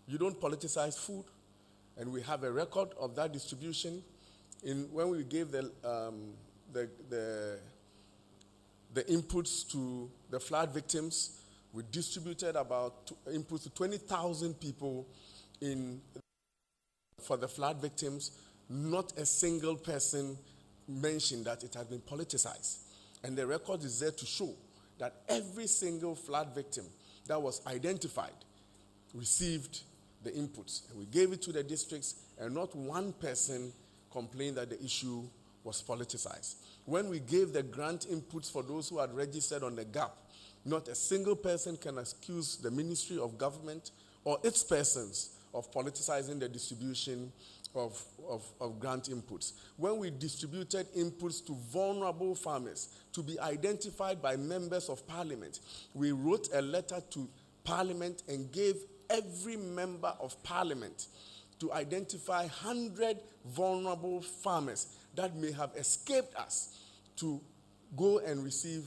Speaker 2: You don't politicize food. And we have a record of that distribution. When we gave the inputs to the flood victims, we distributed about inputs to 20,000 people for the flood victims. Not a single person mentioned that it had been politicized. And the record is there to show that every single flood victim that was identified received the inputs. And we gave it to the districts, and not one person complained that the issue was politicized. When we gave the grant inputs for those who had registered on the GAP, not a single person can accuse the Ministry of Government or its persons of politicizing the distribution of grant inputs. When we distributed inputs to vulnerable farmers to be identified by members of parliament, we wrote a letter to parliament and gave every member of parliament to identify 100 vulnerable farmers that may have escaped us to go and receive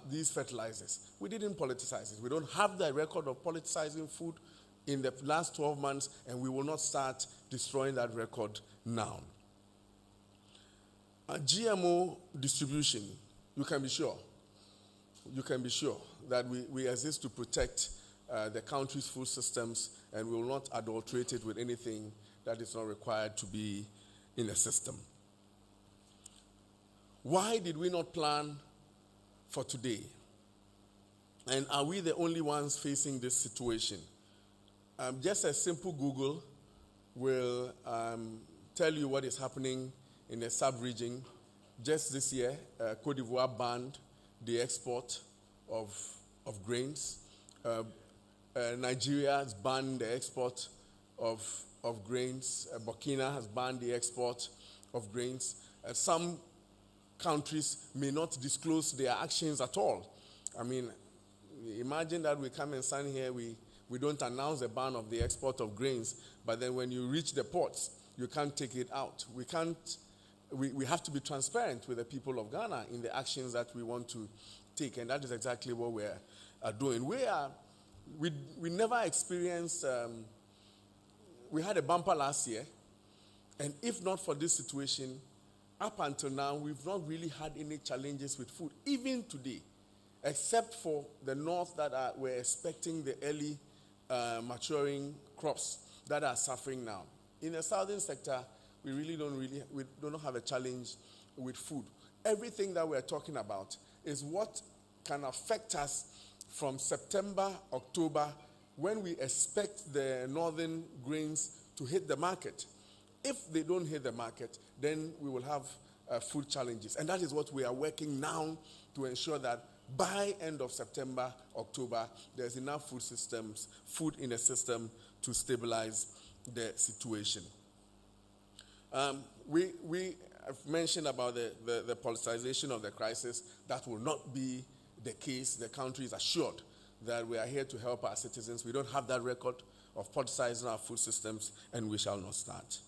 Speaker 2: these fertilizers. We didn't politicize it. We don't have the record of politicizing food in the last 12 months, and we will not start destroying that record now. GMO distribution, you can be sure that we exist to protect the country's food systems, and we will not adulterate it with anything that is not required to be in the system. Why did we not plan for today? And are we the only ones facing this situation? Just a simple Google will tell you what is happening in the sub-region. Just this year, Côte d'Ivoire banned the export of grains. Nigeria has banned the export of grains. Burkina has banned the export of grains. Some countries may not disclose their actions at all. I mean, imagine that we come and stand here, we don't announce the ban of the export of grains, but then when you reach the ports, you can't take it out. We have to be transparent with the people of Ghana in the actions that we want to take, and that is exactly what we're doing. We never experienced, we had a bumper last year, and if not for this situation, up until now, we've not really had any challenges with food, even today, except for the north that we're expecting the early maturing crops that are suffering now. In the southern sector, we don't have a challenge with food. Everything that we're talking about is what can affect us from September, October, when we expect the northern grains to hit the market. If they don't hit the market, then we will have food challenges. And that is what we are working now to ensure that by end of September, October, there's enough food in the system to stabilize the situation. We have mentioned about the politicization of the crisis. That will not be the case. The country is assured that we are here to help our citizens. We don't have that record of politicizing our food systems, and we shall not start.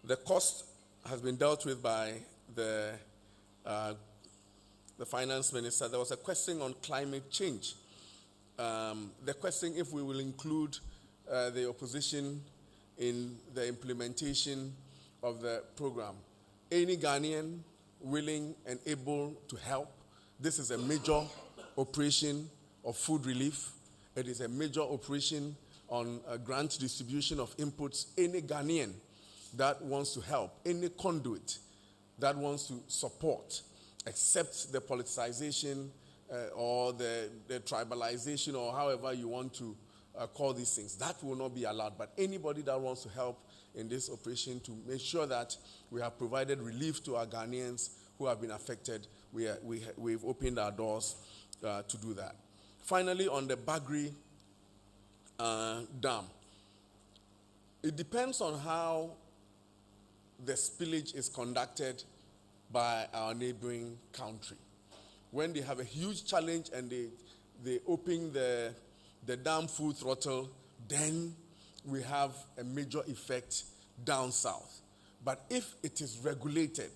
Speaker 2: The cost has been dealt with by the finance minister. There was a question on climate change. The question if we will include the opposition in the implementation of the program. Any Ghanaian willing and able to help. This is a major operation of food relief. It is a major operation on grant distribution of inputs. Any Ghanaian that wants to help, any conduit that wants to support, except the politicization or the tribalization, or however you want to call these things, that will not be allowed. But anybody that wants to help in this operation to make sure that we have provided relief to our Ghanaians who have been affected, we've opened our doors to do that. Finally, on the Bagri Dam, it depends on how the spillage is conducted by our neighboring country. When they have a huge challenge and they open the dam full throttle, then we have a major effect down south. But if it is regulated,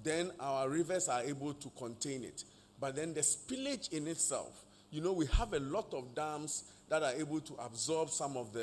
Speaker 2: then our rivers are able to contain it. But then the spillage in itself, we have a lot of dams that are able to absorb some of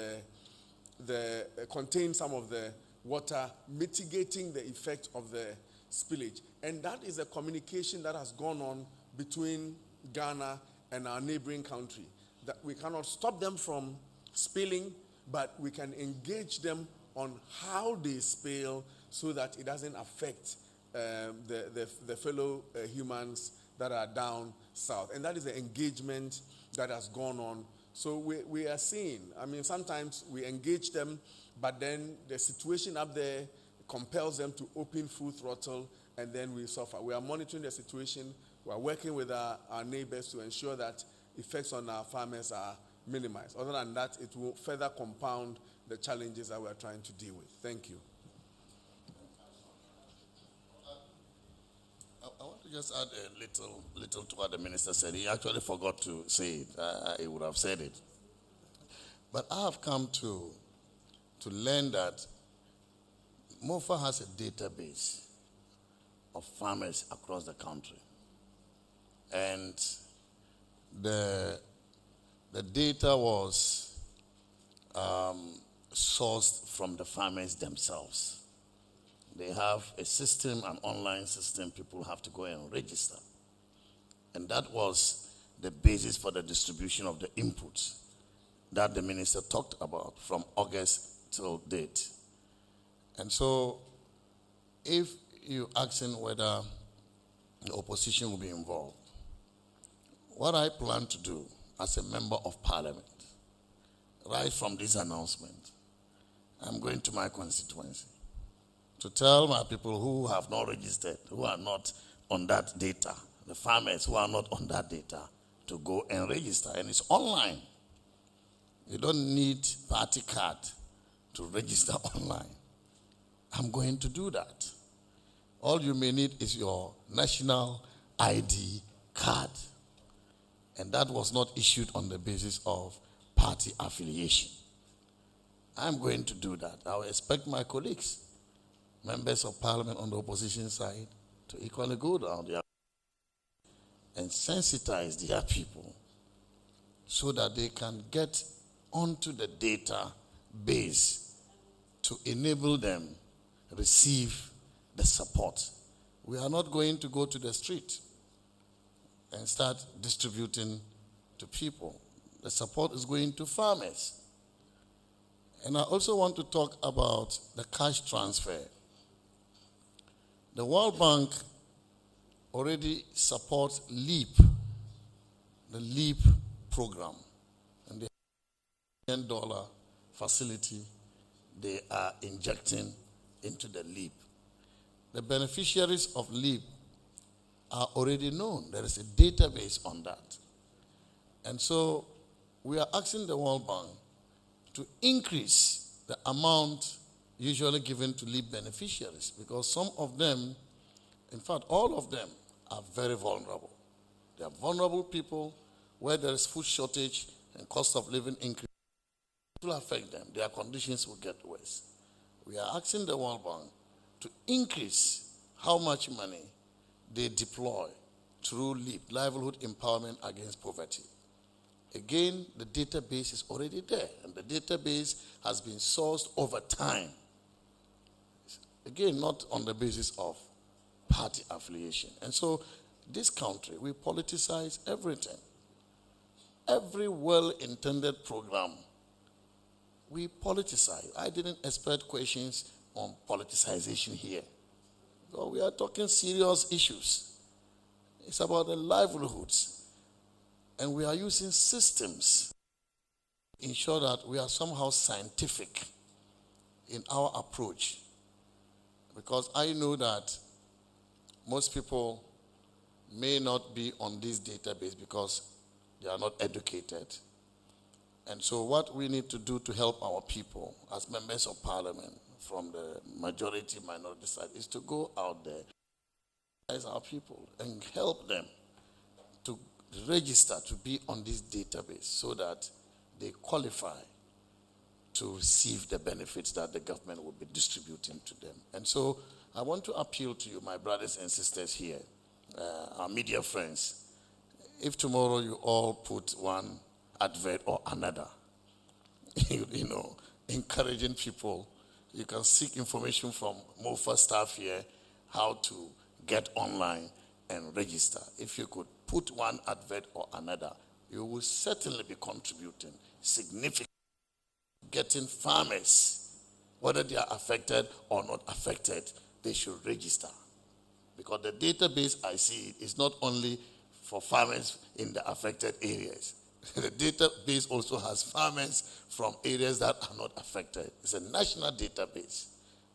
Speaker 2: contain some of the water, mitigating the effect of the spillage. And that is a communication that has gone on between Ghana and our neighboring country. That we cannot stop them from spilling, but we can engage them on how they spill so that it doesn't affect the fellow humans that are down south. And that is the engagement that has gone on. So we are seeing, sometimes we engage them, but then the situation up there compels them to open full throttle, and then we suffer. We are monitoring the situation. We are working with our neighbors to ensure that effects on our farmers are minimized. Other than that, it will further compound the challenges that we are trying to deal with. Thank you.
Speaker 4: I want to just add a little to what the minister said. He actually forgot to say it. He would have said it. But I have come to learn that MOFA has a database of farmers across the country. And the data was sourced from the farmers themselves. They have a system, an online system. People have to go and register. And that was the basis for the distribution of the inputs that the minister talked about from August till date. And so, if you're asking whether the opposition will be involved, what I plan to do as a member of parliament, right from this announcement, I'm going to my constituency to tell my people who have not registered, who are not on that data, the farmers who are not on that data, to go and register. And it's online. You don't need party card to register online. I'm going to do that. All you may need is your national ID card. And that was not issued on the basis of party affiliation. I'm going to do that. I will expect my colleagues, members of parliament on the opposition side, to equally go down there and sensitize their people so that they can get onto the database to enable them receive the support. We are not going to go to the street and start distributing to people. The support is going to farmers. And I also want to talk about the cash transfer. The World Bank already supports LEAP, the LEAP program. And the $1 billion facility they are injecting into the LEAP. the beneficiaries of LEAP are already known. There is a database on that. And so we are asking the World Bank to increase the amount usually given to LEAP beneficiaries, because some of them, in fact, all of them are very vulnerable. They are vulnerable people where there is food shortage and cost of living increase. It will affect them. Their conditions will get worse. We are asking the World Bank to increase how much money they deploy through LEAP, Livelihood Empowerment Against Poverty. Again, the database is already there, and the database has been sourced over time. Again, not on the basis of party affiliation. And so, this country, we politicize everything. Every well-intended program, we politicize. I didn't expect questions on politicization here. So we are talking serious issues. It's about the livelihoods. And we are using systems to ensure that we are somehow scientific in our approach. Because I know that most people may not be on this database because they are not educated. And so what we need to do to help our people as members of parliament from the majority minority side is to go out there as our people and help them to register to be on this database so that they qualify to receive the benefits that the government will be distributing to them. And so I want to appeal to you, my brothers and sisters here, our media friends. If tomorrow you all put one advert or another, you know, encouraging people, you can seek information from MOFA staff here how to get online and register. If you could put one advert or another, you will certainly be contributing significantly, getting farmers, whether they are affected or not affected, they should register. Because the database I see is not only for farmers in the affected areas. The database also has farmers from areas that are not affected. It's a national database.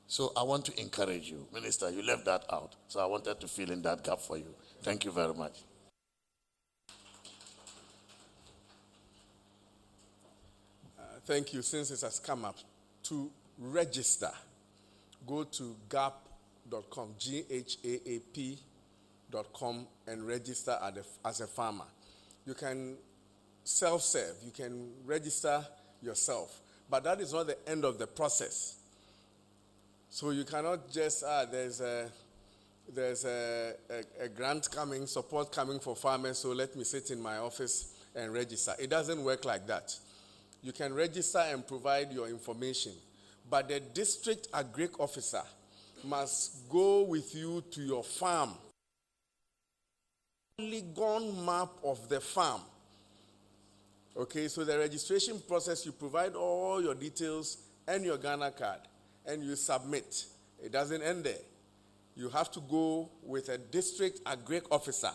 Speaker 4: So I want to encourage you. Minister, you left that out. So I wanted to fill in that gap for you. Thank you very much.
Speaker 2: Thank you. Since it has come up, to register, go to gap.com, GHAAP.com, and register as a farmer. You can self-serve. You can register yourself. But that is not the end of the process. So you cannot just, there's a grant coming, support coming for farmers, so let me sit in my office and register. It doesn't work like that. You can register and provide your information, but the district agric officer must go with you to your farm. Polygon map of the farm. Okay, so the registration process, you provide all your details and your Ghana card, and you submit. It doesn't end there. You have to go with a district agric officer.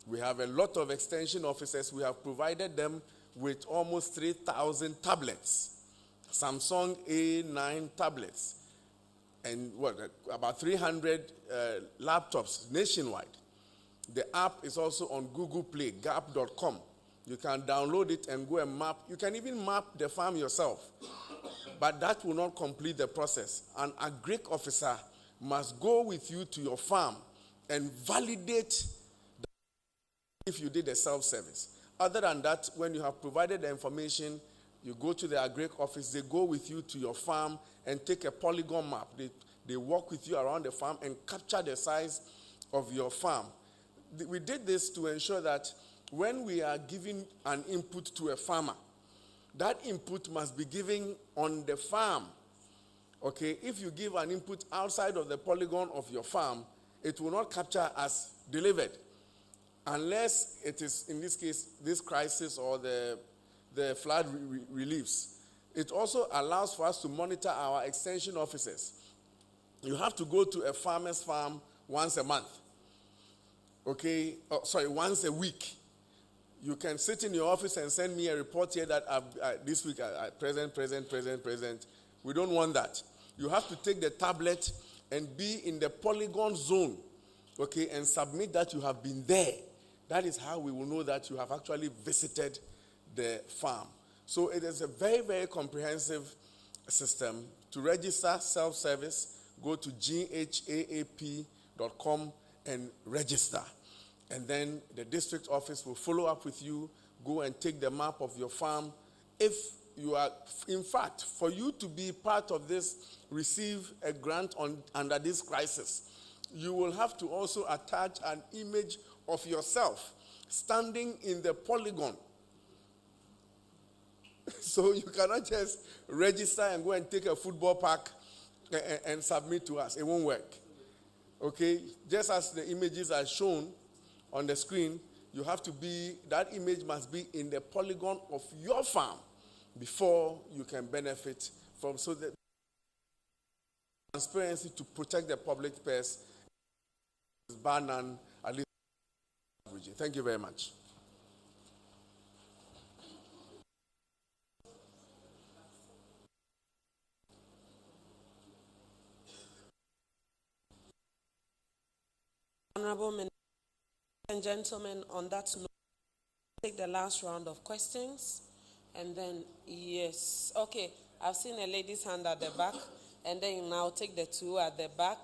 Speaker 2: We have a lot of extension officers. We have provided them with almost 3,000 tablets, Samsung A9 tablets, and about 300 laptops nationwide. The app is also on Google Play, gap.com. You can download it and go and map. You can even map the farm yourself. But that will not complete the process. An agric officer must go with you to your farm and validate if you did a self-service. Other than that, when you have provided the information, you go to the agric office, they go with you to your farm and take a polygon map. They walk with you around the farm and capture the size of your farm. We did this to ensure that when we are giving an input to a farmer, that input must be given on the farm. Okay, if you give an input outside of the polygon of your farm, it will not capture as delivered. Unless it is, in this case, this crisis or the flood reliefs. It also allows for us to monitor our extension officers. You have to go to a farmer's farm once a month. Okay, once a week. You can sit in your office and send me a report here that this week, present. We don't want that. You have to take the tablet and be in the polygon zone, okay, and submit that you have been there. That is how we will know that you have actually visited the farm. So it is a very, very comprehensive system. To register self-service, go to ghaap.com and register. And then the district office will follow up with you, go and take the map of your farm. If you are, in fact, for you to be part of this, receive a grant under this crisis, you will have to also attach an image of yourself standing in the polygon. So you cannot just register and go and take a football pack and submit to us. It won't work. Okay? Just as the images are shown on the screen, you have to be, that image must be in the polygon of your farm before you can benefit from, so that transparency to protect the public purse is bar none, at least. Thank you very much.
Speaker 1: Honorable Minister and gentlemen, on that note, take the last round of questions. And then, yes. Okay, I've seen a lady's hand at the back. And then now take the two at the back.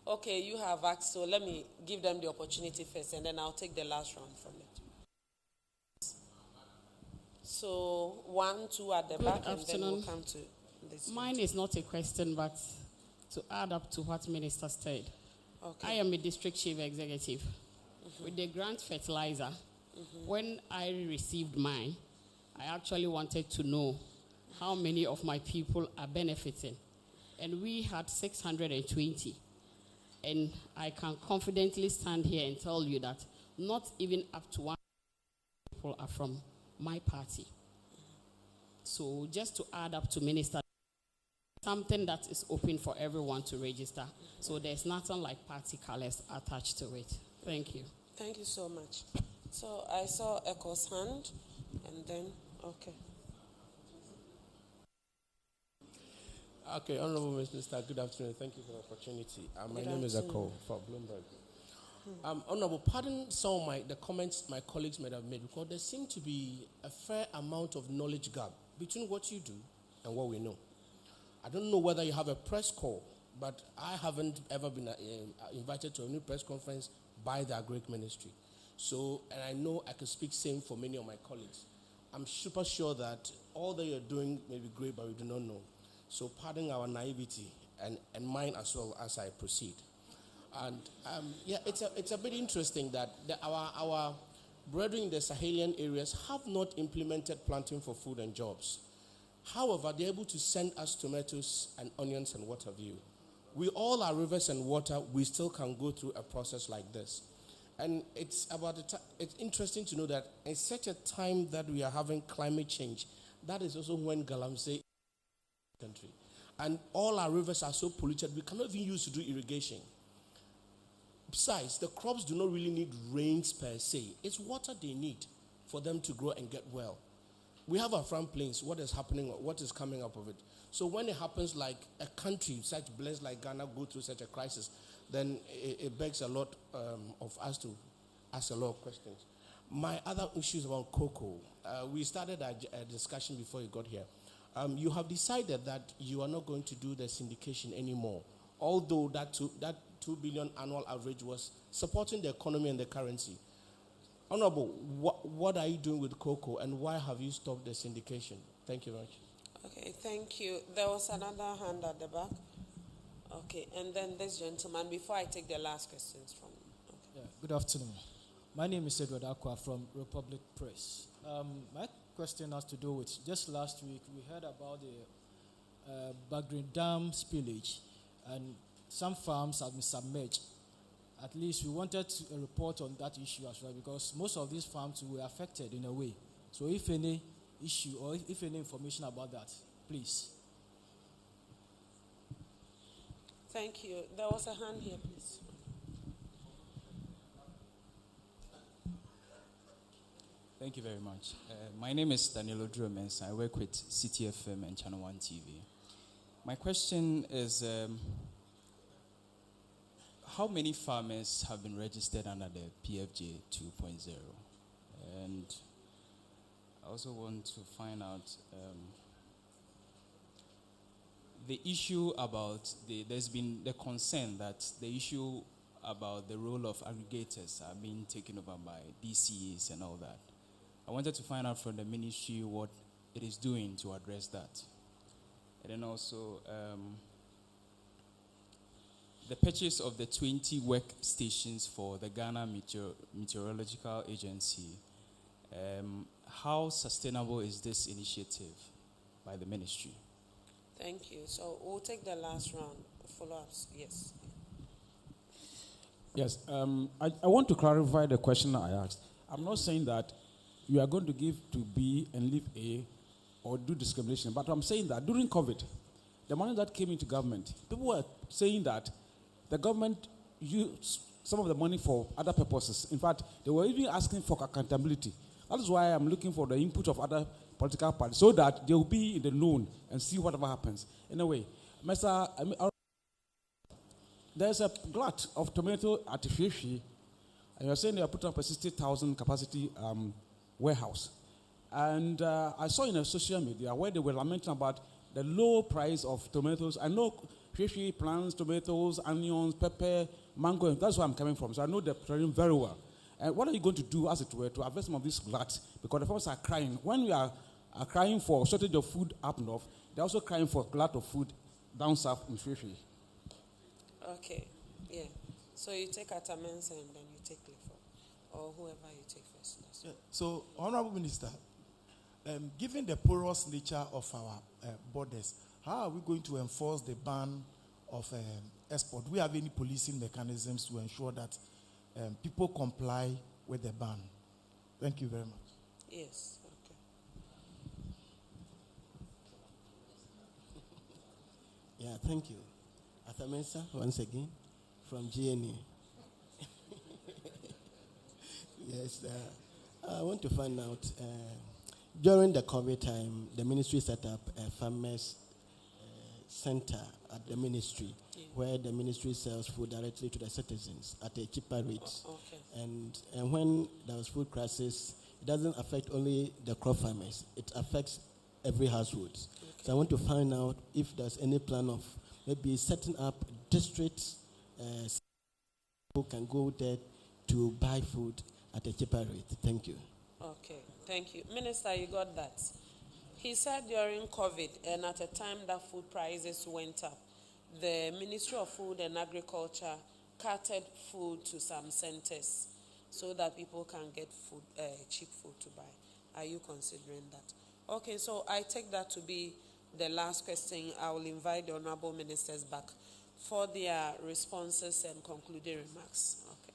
Speaker 1: Okay, you have asked, so let me give them the opportunity first, and then I'll take the last round from it. So, 1, 2 at the back, and then we'll come to this.
Speaker 11: Mine is not a question, but to add up to what Minister said.
Speaker 1: Okay.
Speaker 11: I am a district chief executive. With the grant fertilizer, when I received mine, I actually wanted to know how many of my people are benefiting. And we had 620. And I can confidently stand here and tell you that not even up to 1 people are from my party. So just to add up to Minister, something that is open for everyone to register. So there's nothing like party colors attached to it. Thank you.
Speaker 1: Thank you so much. So I saw Echo's hand, and then, okay.
Speaker 5: Okay, Honorable Minister, good afternoon. Thank you for the opportunity. My name is Echo for Bloomberg. Honorable, pardon some of the comments my colleagues might have made, because there seems to be a fair amount of knowledge gap between what you do and what we know. I don't know whether you have a press call, but I haven't ever been invited to a new press conference by the Agric Ministry. So, and I know I can speak same for many of my colleagues. I'm super sure that all that you're doing may be great, but we do not know. So pardon our naivety and mine as well as I proceed. And it's a bit interesting that our brethren in the Sahelian areas have not implemented planting for food and jobs. However, they're able to send us tomatoes and onions and what have you. We all are rivers and water, we still can go through a process like this. And it's interesting to know that in such a time that we are having climate change, that is also when Galamsey country. And all our rivers are so polluted, we cannot even use to do irrigation. Besides, the crops do not really need rains per se. It's water they need for them to grow and get well. We have our front plains, what is happening, what is coming up of it. So when it happens like a country such blessed like Ghana go through such a crisis, then it begs a lot of us to ask a lot of questions. My other issue is about cocoa. We started a discussion before you got here. You have decided that you are not going to do the syndication anymore, although that 2 billion annual average was supporting the economy and the currency. Honorable, what are you doing with cocoa, and why have you stopped the syndication? Thank you very much.
Speaker 1: Okay, thank you. There was another hand at the back. Okay, and then this gentleman, before I take the last questions from you. Okay.
Speaker 12: Yeah, good afternoon. My name is Edward Aqua from Republic Press. My question has to do with, just last week we heard about the Bagrin Dam spillage, and some farms have been submerged. At least we wanted a report on that issue as well, because most of these farms were affected in a way. So if any issue or if any information about that, please.
Speaker 1: Thank you. There was a hand here, please.
Speaker 13: Thank you very much. My name is Daniel Odromens. I work with CTFM and Channel 1 TV. My question is, how many farmers have been registered under the PFJ 2.0? And I also want to find out the issue about there's been the concern that the issue about the role of aggregators are being taken over by DCAs and all that. I wanted to find out from the ministry what it is doing to address that. And then also the purchase of the 20 workstations for the Ghana Meteorological Agency. How sustainable is this initiative by the ministry?
Speaker 1: Thank you. So we'll take the last round. Follow-ups. Yes.
Speaker 9: Yes. I want to clarify the question I asked. I'm not saying that you are going to give to B and leave A or do discrimination, but I'm saying that during COVID, the money that came into government, people were saying that the government used some of the money for other purposes. In fact, they were even asking for accountability. That is why I'm looking for the input of other political parties so that they will be in the known and see whatever happens. Anyway, there's a glut of tomato at Fifi, and you're saying they are putting up a 60,000 capacity warehouse. And I saw in a social media where they were lamenting about the low price of tomatoes. I know Fifi plants tomatoes, onions, pepper, mango, and that's where I'm coming from. So I know the terrain very well. And what are you going to do, as it were, to address some of these glut? Because the farmers are crying. When we are crying for shortage of food up north, they're also crying for glut of food down south in Fifi.
Speaker 1: Okay, yeah. So you take Atamensa and then you take Clifford, or whoever you take first.
Speaker 7: Yeah. So, Honorable Minister, given the porous nature of our borders, how are we going to enforce the ban of export? Do we have any policing mechanisms to ensure that people comply with the ban? Thank you very much.
Speaker 1: Yes, okay.
Speaker 5: Yeah, thank you. Atamensa, once again, from GNA. Yes, I want to find out, during the COVID time, the ministry set up a farmers center at the ministry, where the ministry sells food directly to the citizens at a cheaper rate.
Speaker 1: Okay.
Speaker 5: And when there was food crisis, it doesn't affect only the crop farmers. It affects every household. Okay. So I want to find out if there's any plan of maybe setting up districts who can go there to buy food at a cheaper rate. Thank you.
Speaker 1: Okay, thank you. Minister, you got that. He said during COVID and at a time that food prices went up, the Ministry of Food and Agriculture carted food to some centers so that people can get food, cheap food to buy. Are you considering that? Okay, so I take that to be the last question. I will invite the honorable ministers back for their responses and concluding remarks. Okay.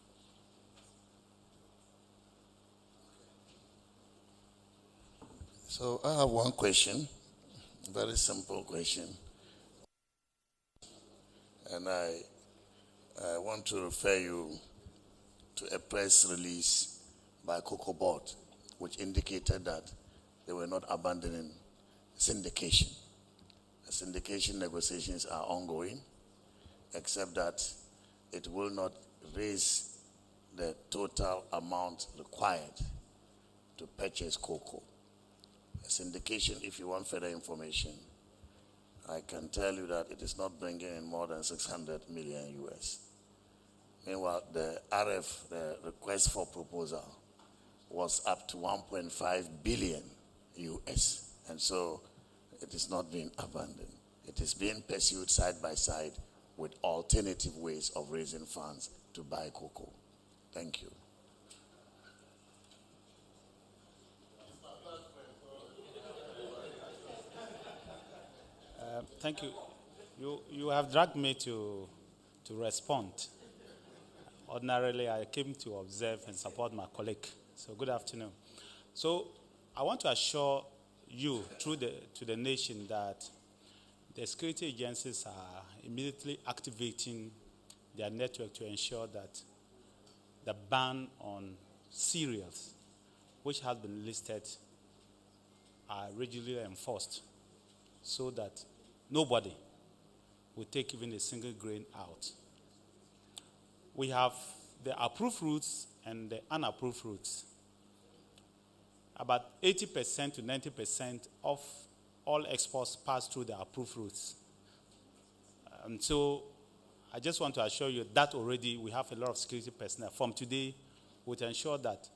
Speaker 4: So I have one question, very simple question. And I want to refer you to a press release by Cocoa Board, which indicated that they were not abandoning syndication. The syndication negotiations are ongoing, except that it will not raise the total amount required to purchase cocoa. A syndication, if you want further information, I can tell you that it is not bringing in more than 600 million US. Meanwhile, the RF, the request for proposal, was up to 1.5 billion US. And so it is not being abandoned. It is being pursued side by side with alternative ways of raising funds to buy cocoa. Thank you.
Speaker 14: Thank you. You have dragged me to respond. Ordinarily, I came to observe and support my colleague. So good afternoon. So I want to assure you to the nation that the security agencies are immediately activating their network to ensure that the ban on cereals, which has been listed, are regularly enforced so that nobody will take even a single grain out. we have the approved routes and the unapproved routes. About 80% to 90% of all exports pass through the approved routes. And so I just want to assure you that already we have a lot of security personnel. From today, we will ensure that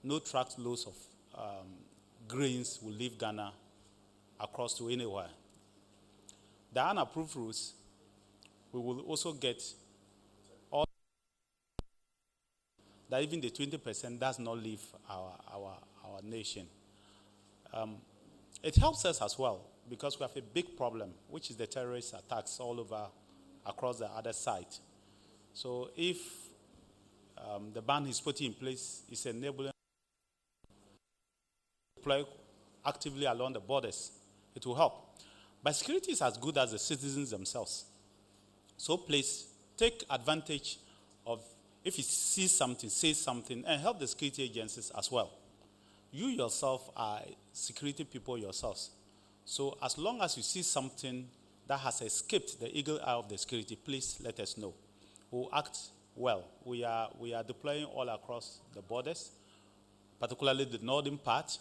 Speaker 14: no truckloads of grains will leave Ghana across to anywhere. The unapproved routes, we will also get all that even the 20% does not leave our nation. It helps us as well because we have a big problem, which is the terrorist attacks all over across the other side. So if the ban is put in place, it's enabling deploy actively along the borders. It will help. But security is as good as the citizens themselves. So please take advantage of, if you see something, say something, and help the security agencies as well. You yourself are security people yourselves. So as long as you see something that has escaped the eagle eye of the security, please let us know. We'll act well. We are deploying all across the borders, particularly the northern part.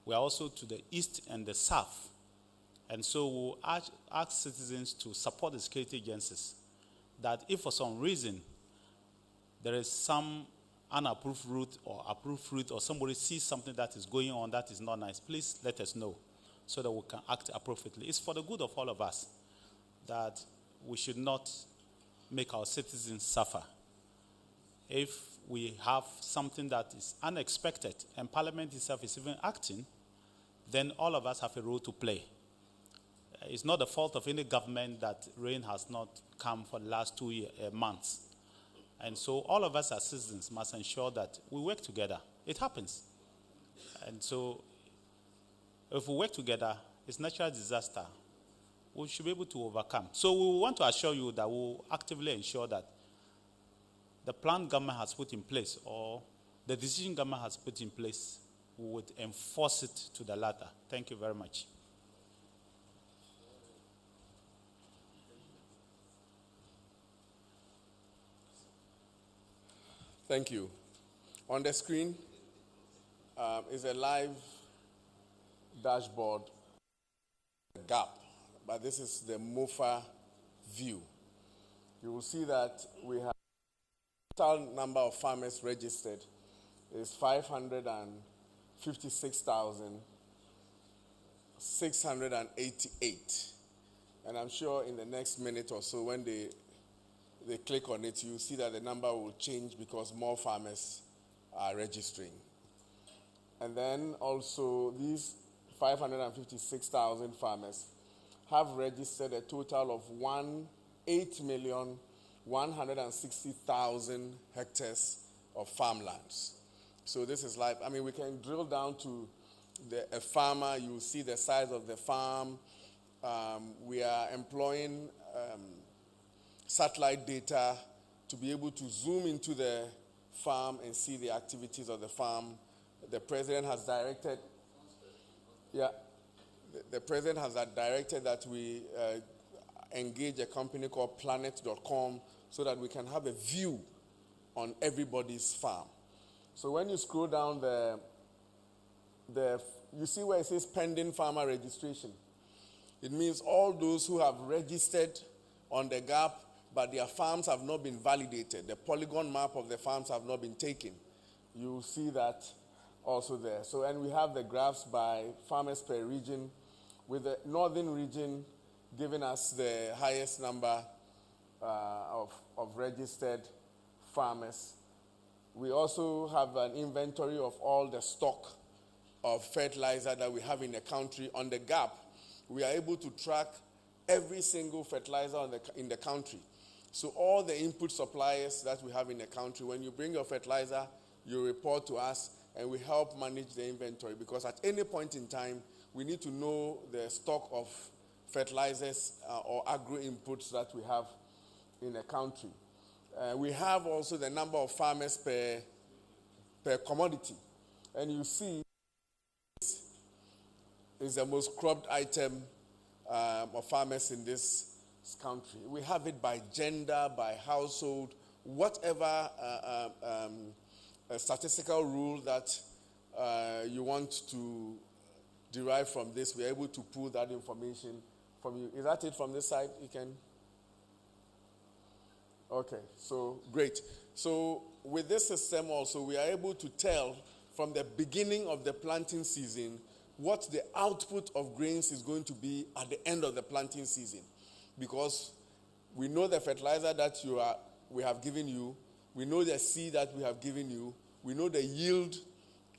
Speaker 14: We are also to the east and the south. And so we'll ask citizens to support the security agencies, that if for some reason there is some unapproved route or approved route, or somebody sees something that is going on that is not nice, please let us know so that we can act appropriately. It's for the good of all of us that we should not make our citizens suffer. If we have something that is unexpected and Parliament itself is even acting, then all of us have a role to play. It's not the fault of any government that rain has not come for the last 2 months. And so all of us as citizens must ensure that we work together. It happens. And so if we work together, it's natural disaster. We should be able to overcome. So we want to assure you that we will actively ensure that the plan government has put in place, or the decision government has put in place, we would enforce it to the latter. Thank you very much.
Speaker 2: Thank you. On the screen is a live dashboard gap, but this is the MOFA view. You will see that we have total number of farmers registered is 556,688. And I'm sure in the next minute or so, when they click on it, you see that the number will change because more farmers are registering. And then also these 556,000 farmers have registered a total of 8,160,000 hectares of farmlands. So this is like, we can drill down to a farmer. You see the size of the farm. We are employing satellite data to be able to zoom into the farm and see the activities of the farm. The president has directed, the president has directed that we engage a company called planet.com so that we can have a view on everybody's farm. So when you scroll down you see where it says pending farmer registration. It means all those who have registered on the GAP, but their farms have not been validated. The polygon map of the farms have not been taken. You see that also there. So, and we have the graphs by farmers per region, with the northern region giving us the highest number of registered farmers. We also have an inventory of all the stock of fertilizer that we have in the country. On the GAP, we are able to track every single fertilizer in the country. So all the input suppliers that we have in the country, when you bring your fertilizer, you report to us, and we help manage the inventory, because at any point in time, we need to know the stock of fertilizers or agro-inputs that we have in the country. We have also the number of farmers per commodity. And you see, is the most cropped item of farmers in this country. We have it by gender, by household, whatever statistical rule that you want to derive from this, we're able to pull that information from you. Is that it from this side? You can. Okay, so great. So with this system also, we are able to tell from the beginning of the planting season what the output of grains is going to be at the end of the planting season. Because we know the fertilizer that we have given you, we know the seed that we have given you, we know the yield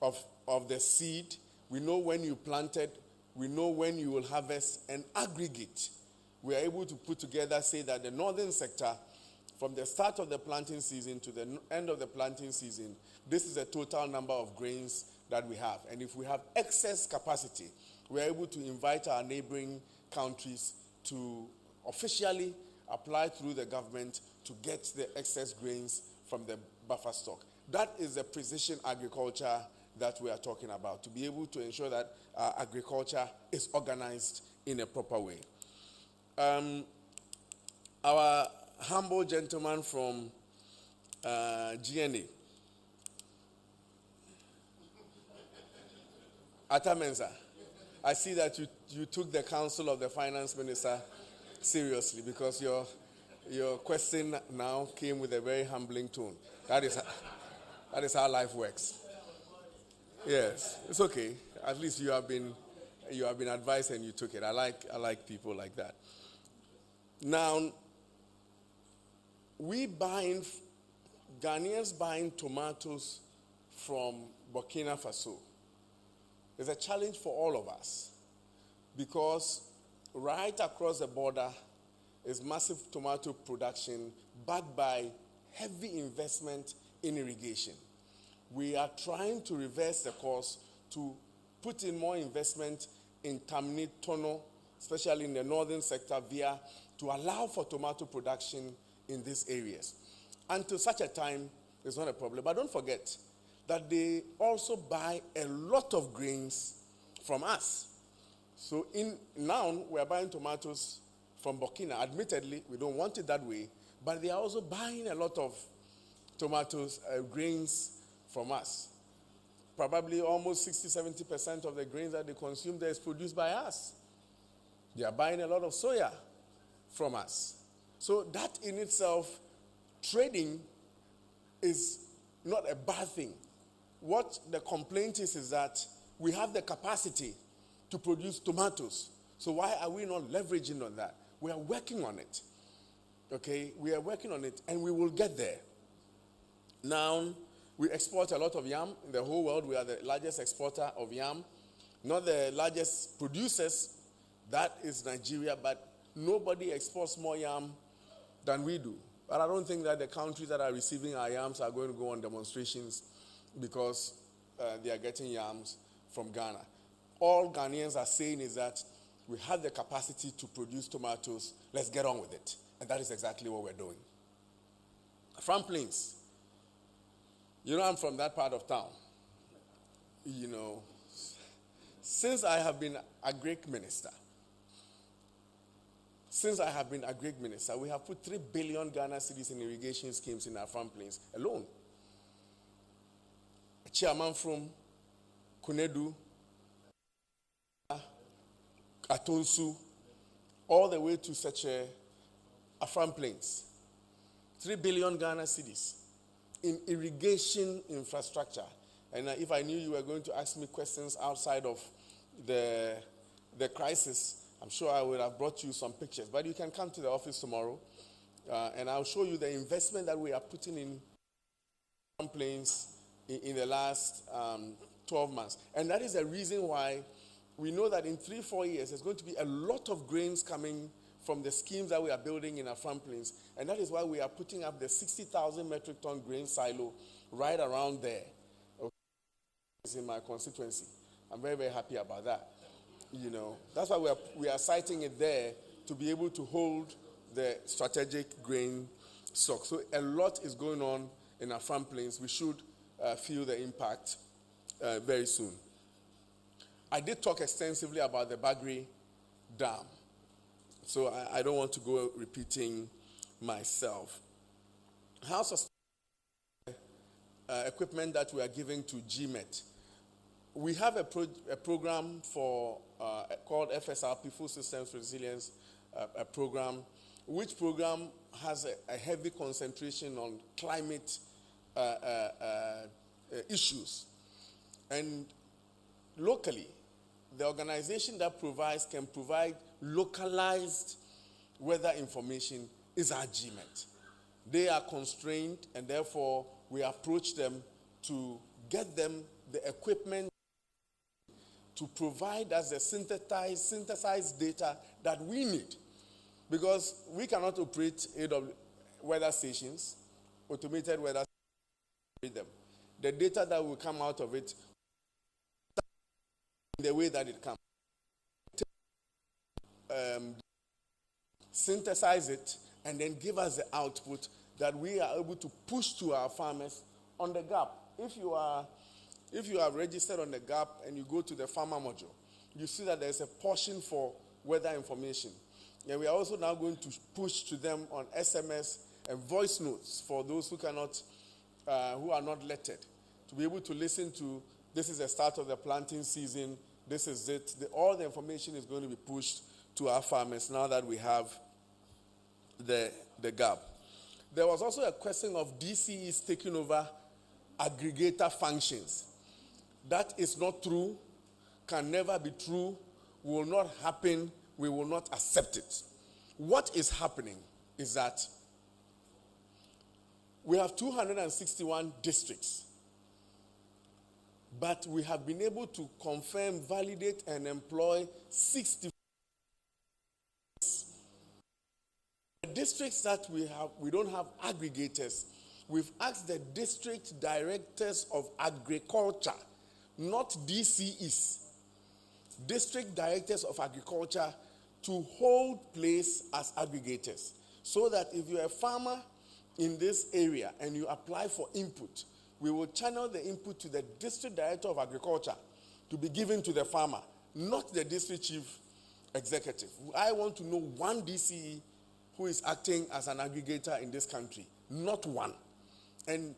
Speaker 2: of the seed, we know when you planted, we know when you will harvest, and aggregate. We are able to put together, say that the northern sector, from the start of the planting season to the end of the planting season, this is the total number of grains that we have. And if we have excess capacity, we are able to invite our neighboring countries to officially apply through the government to get the excess grains from the buffer stock. That is the precision agriculture that we are talking about, to be able to ensure that agriculture is organized in a proper way. Our humble gentleman from GNA, Atamensa, I see that you took the counsel of the finance minister seriously, because your question now came with a very humbling tone. That is how life works. Yes, it's okay. At least you have been advised and you took it. I like people like that. Now, Ghanaians buying tomatoes from Burkina Faso is a challenge for all of us, because right across the border is massive tomato production backed by heavy investment in irrigation. We are trying to reverse the course to put in more investment in Tamni Tono, especially in the northern sector, to allow for tomato production in these areas. Until such a time, it's not a problem. But don't forget that they also buy a lot of grains from us. So now we are buying tomatoes from Burkina. Admittedly, we don't want it that way, but they are also buying a lot of tomatoes, grains from us. Probably almost 60-70% of the grains that they consume there is produced by us. They are buying a lot of soya from us. So that in itself, trading is not a bad thing. What the complaint is that we have the capacity to produce tomatoes. So why are we not leveraging on that? We are working on it. Okay, we are working on it, and we will get there. Now, we export a lot of yam in the whole world. We are the largest exporter of yam. Not the largest producers, that is Nigeria, but nobody exports more yam than we do. But I don't think that the countries that are receiving our yams are going to go on demonstrations because they are getting yams from Ghana. All Ghanaians are saying is that we have the capacity to produce tomatoes. Let's get on with it. And that is exactly what we're doing. From Plains. You know, I'm from that part of town. You know, since I have been Agric minister, we have put 3 billion Ghana cedis in irrigation schemes in our Farm Plains alone. Chairman from Kunedu, Atonsu, all the way to such a Farm Plains. 3 billion Ghana cedis in irrigation infrastructure. And if I knew you were going to ask me questions outside of the crisis, I'm sure I would have brought you some pictures. But you can come to the office tomorrow, and I'll show you the investment that we are putting in Farm Plains in the last 12 months. And that is the reason why we know that in 3-4 years, there's going to be a lot of grains coming from the schemes that we are building in our Farm Plains. And that is why we are putting up the 60,000 metric ton grain silo right around there. Okay. It's in my constituency. I'm very, very happy about that. You know, that's why we are citing it there to be able to hold the strategic grain stock. So a lot is going on in our Farm Plains. We should feel the impact very soon. I did talk extensively about the Bagri Dam. So I don't want to go repeating myself. how equipment that we are giving to GMET. We have a program for called FSRP, Food Systems Resilience Program, which program has a heavy concentration on climate issues. And locally, the organization that can provide localized weather information is our GMET. They are constrained, and therefore we approach them to get them the equipment to provide us the synthesized data that we need. Because we cannot operate weather stations, automated weather stations. The data that will come out of it, in the way that it comes, synthesize it, and then give us the output that we are able to push to our farmers on the gap. If you are registered on the gap and you go to the farmer module, you see that there's a portion for weather information. And we are also now going to push to them on SMS and voice notes for those who are not lettered, to be able to listen to, this is the start of the planting season, this is it. All the information is going to be pushed to our farmers now that we have the gap. There was also a question of DCEs taking over aggregator functions. That is not true, can never be true, will not happen, we will not accept it. What is happening is that we have 261 districts, but we have been able to confirm, validate, and employ 60. The districts that we don't have aggregators, we've asked the district directors of agriculture, not DCEs, district directors of agriculture, to hold place as aggregators, so that if you're a farmer in this area and you apply for input, we will channel the input to the district director of agriculture to be given to the farmer, not the district chief executive. I want to know one DCE who is acting as an aggregator in this country, not one. And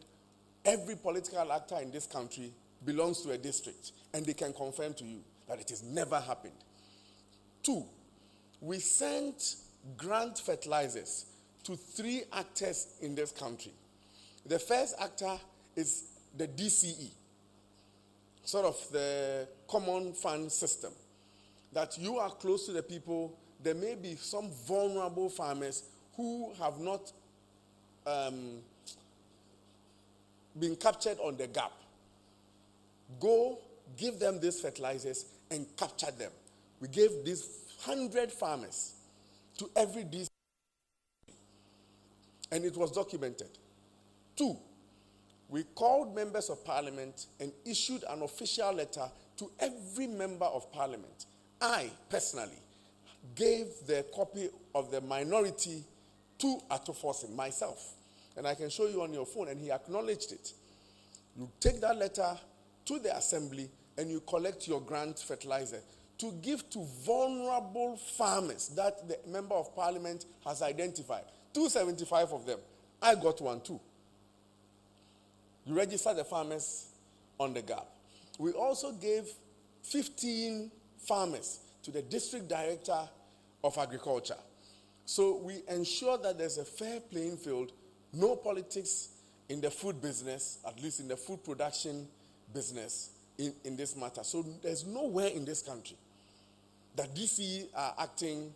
Speaker 2: every political actor in this country belongs to a district, and they can confirm to you that it has never happened. 2, we sent grant fertilizers to 3 actors in this country. The first actor is the DCE, sort of the common fund system, that you are close to the people. There may be some vulnerable farmers who have not been captured on the gap. Go, give them these fertilizers and capture them. We gave these 100 farmers to every DC, and it was documented. 2, we called members of parliament and issued an official letter to every member of parliament. I personally gave the copy of the minority to Atoforsen myself, and I can show you on your phone, and he acknowledged it. You take that letter to the assembly and you collect your grant fertilizer to give to vulnerable farmers that the member of parliament has identified. 275 of them. I got one too. You register the farmers on the gap. We also gave 15 farmers to the district director of agriculture. So we ensure that there's a fair playing field, no politics in the food business, at least in the food production business in this matter. So there's nowhere in this country that DCE are acting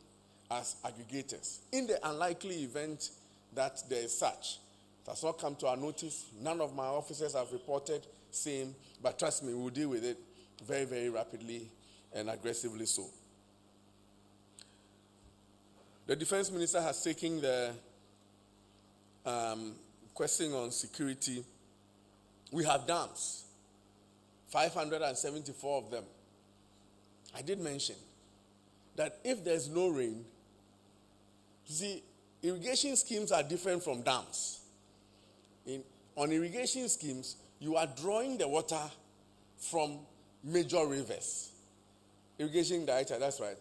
Speaker 2: as aggregators. In the unlikely event that there is such, it has not come to our notice. None of my officers have reported same, but trust me, we'll deal with it very, very rapidly and aggressively so. The defense minister has taken the question on security. We have dams, 574 of them. I did mention that if there's no rain, you see, irrigation schemes are different from dams. On irrigation schemes, you are drawing the water from major rivers. Irrigation director, that's right.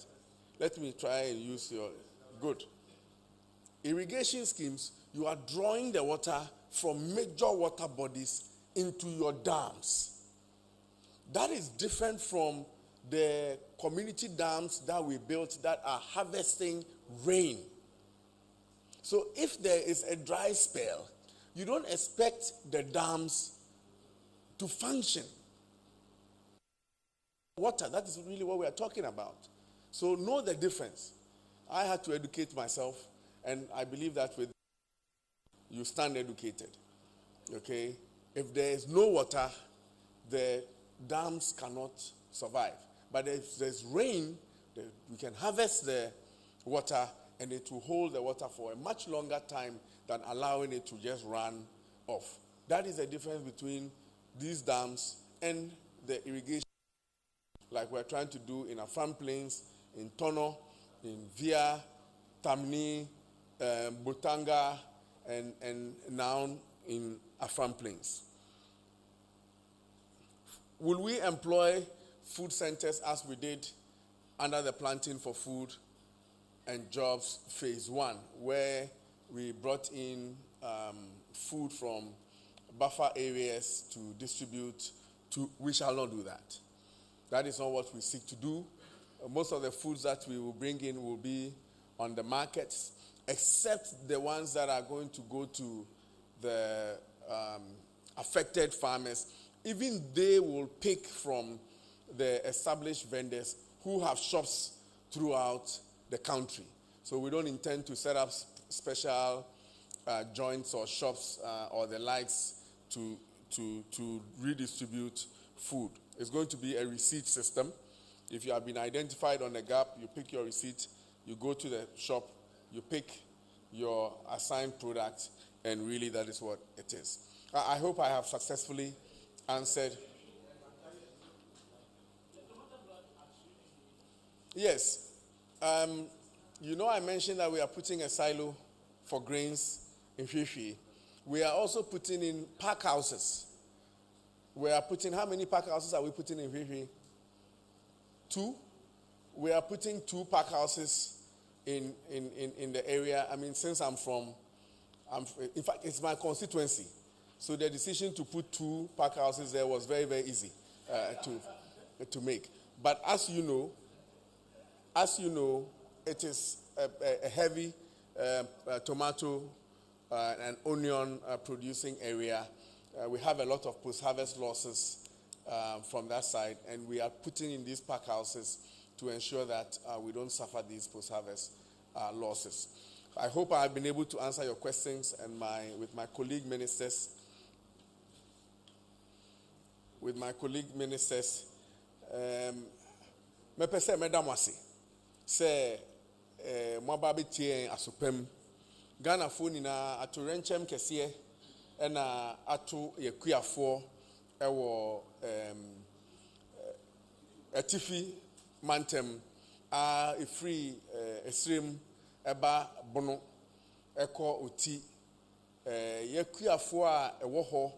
Speaker 2: Let me try and use your... Good. Irrigation schemes, you are drawing the water from major water bodies into your dams. That is different from the community dams that we built that are harvesting rain. So if there is a dry spell, you don't expect the dams to function. Water, that is really what we are talking about. So know the difference. I had to educate myself, and I believe that with you stand educated. Okay? If there is no water, the dams cannot survive. But if there's rain, we can harvest the water, and it will hold the water for a much longer time than allowing it to just run off. That is the difference between these dams and the irrigation, like we're trying to do in Afram Plains, in Tono, in Via, Tamni, Botanga, and now in Afram Plains. Will we employ food centers as we did under the Planting for Food and Jobs Phase 1, where we brought in food from buffer areas to distribute to? We shall not do that. That is not what we seek to do. Most of the foods that we will bring in will be on the markets, except the ones that are going to go to the affected farmers. Even they will pick from the established vendors who have shops throughout the country. So we don't intend to set up special joints or shops or the likes to redistribute food. It's going to be a receipt system. If you have been identified on the gap, you pick your receipt, you go to the shop, you pick your assigned product, and really that is what it is. I hope I have successfully answered. Yes. I mentioned that we are putting a silo for grains in Fifi. We are also putting in pack houses. We are putting, how many pack houses are we putting in Fifi? 2. We are putting 2 pack houses in the area. I mean, since in fact, it's my constituency. So the decision to put 2 pack houses there was very, very easy to make. But as you know, it is a heavy tomato and onion producing area. We have a lot of post-harvest losses from that side, and we are putting in these pack houses to ensure that we don't suffer these post-harvest losses. I hope I have been able to answer your questions, and with my colleague ministers, me pese me damwase se mo ba betie asopam Ghana fo nyina ato renchem kese e na ato yakuafo ewo atifi mantem a free esrem eba bono eko oti yakuafo a ewo ho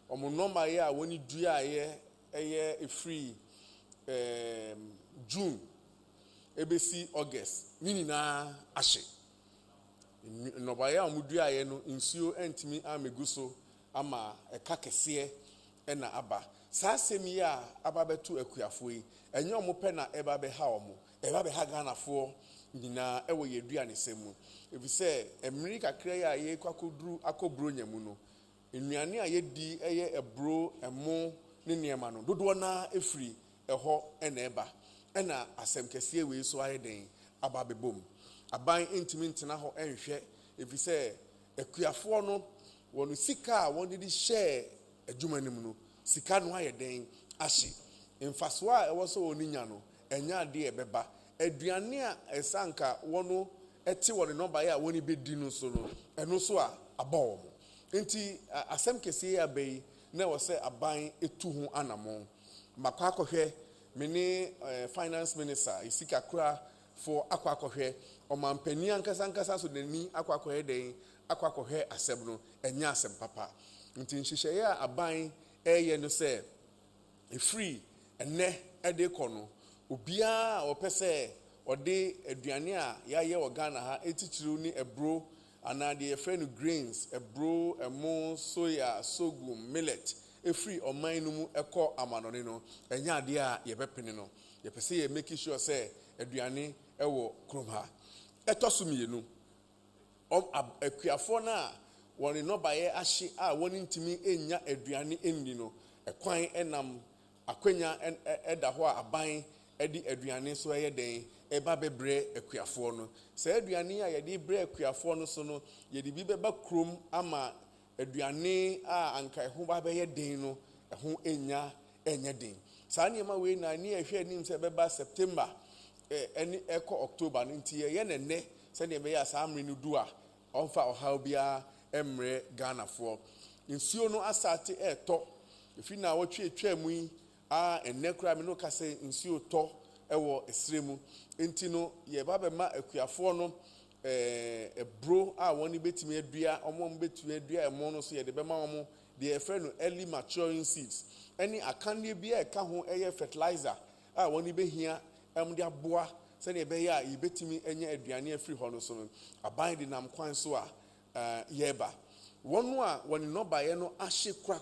Speaker 2: omo normal ye a woni dua ye eye free June ebesi August nyina ahye nobaya omudua ye no nsuo entimi ameguso ama eka kese e na aba saa semi a aba beto akuafo yi enye omo pe na eba be ha omo eba be ha Ghanafo nyina ewo yedua ne semu ebi se emiri kakra ya ye kwakoduru akobro nyamu no nnuane a yedi eye ebro emo ne niema no dodo na efiri eho ena eba ena asem kese we so ayeden aba bebom aban intimi ntena ho enhwe efi se akuafo no wono sika a won di share adwumanim no sika no ayeden ahye mfaso a ewo so oninya no enya ade ebeba aduane a esanka wono ete woni no ba ya woni bedi no so no eno so a abawo nti asem kese ya bai na wo se aban etu ho anamon makwa akohwe mene finance minister isika kura for akwakohwe omampani ankasa so dani akwakohwe den akwakohwe asem no enya asem papa nti nhihye ya aban eye no se free ene ede kono obia opese ode aduane a ya ye wo Ghana ha etichiru ni ebro ana de friend grains, ebro, emo, soya, sorghum, millet, free ɔman no mu ɛkɔ amanɔne no ɛnya ade a yɛbɛpene no yɛpɛ sɛ yɛ make sure sɛ aduane ɛwɔ kurom ha ɛtɔ so mmienu akuafoɔ no a wɔne nnɔbaeɛ ahye a wɔne ntumi ɛnya aduane ɛnni no ɛkwan ɛnam akwanya ɛda hɔ a aban ɛde aduane so ɛyɛ den ɛba bɛbrɛ akuafoɔ no sɛ aduane a yɛde brɛ akuafoɔ no so no yɛde bi bɛba kurom ama aduane a anka ɛho ba bɛyɛ den no ɛho ɛnyɛ den saa nneɛma wei na ne ɛhwɛ anim sɛ bɛba September ɛne ɛkɔ October no nti yɛyɛ nɛnɛ sɛdeɛ ɛbɛyɛ a saa mmere no du a ɔmfa ɔhaw biara ɛmmerɛ Ghanafoɔ nsuo no asate ɛɛtɔ ɛfiri na wɔtwa mu yi ɛnnɛ koraa me no ka sɛ nsuo tɔ ɛwɔ ɛsrɛ mu nti no yɛba bɛma akuafoɔ no ebro a wɔn betumi adua ɔmo betumi adua ɛmo no so yɛde bɛma ɔmo deɛ yɛfrɛ no early maturing seeds ɛne akandeɛ bi a ɛka ho ɛyɛ fertilizer a wɔn bɛhia ɛmo de aboa sɛdeɛ ɛbɛyɛ a yɛbɛtumi anya aduane afiri hɔ no so no aban de nam kwan so a yɛreba wɔn a wɔn nnɔbaeɛ no ahye kora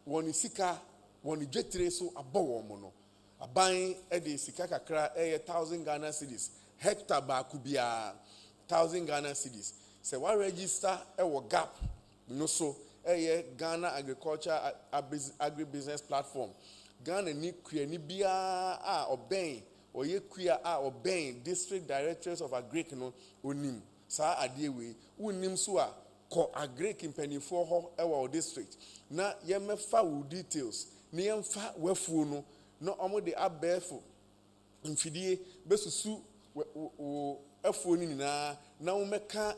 Speaker 2: wɔn sika wɔn dwetire so abɔ wɔn no aban de sika kakra ɛyɛ 1,000 Ghana cedis hectare baako biara 1,000 Ghana cedis sɛ wa register ɛwɔ gap no so ɛyɛ Ghana agriculture agribusiness platform Ghana ni kuani biara a ɔbɛn ɔyɛ kuya a ɔbɛn district directors of Agric no onim saa adeɛ wei wonim so a kɔ Agric mpanimfoɔ hɔ ɛwɔ o district na yɛmɛfa wo details na yɛmfa wafuo no na ɔmo de abɛɛfo mfidie bɛsusu afuo no nyinaa na wɔmɛka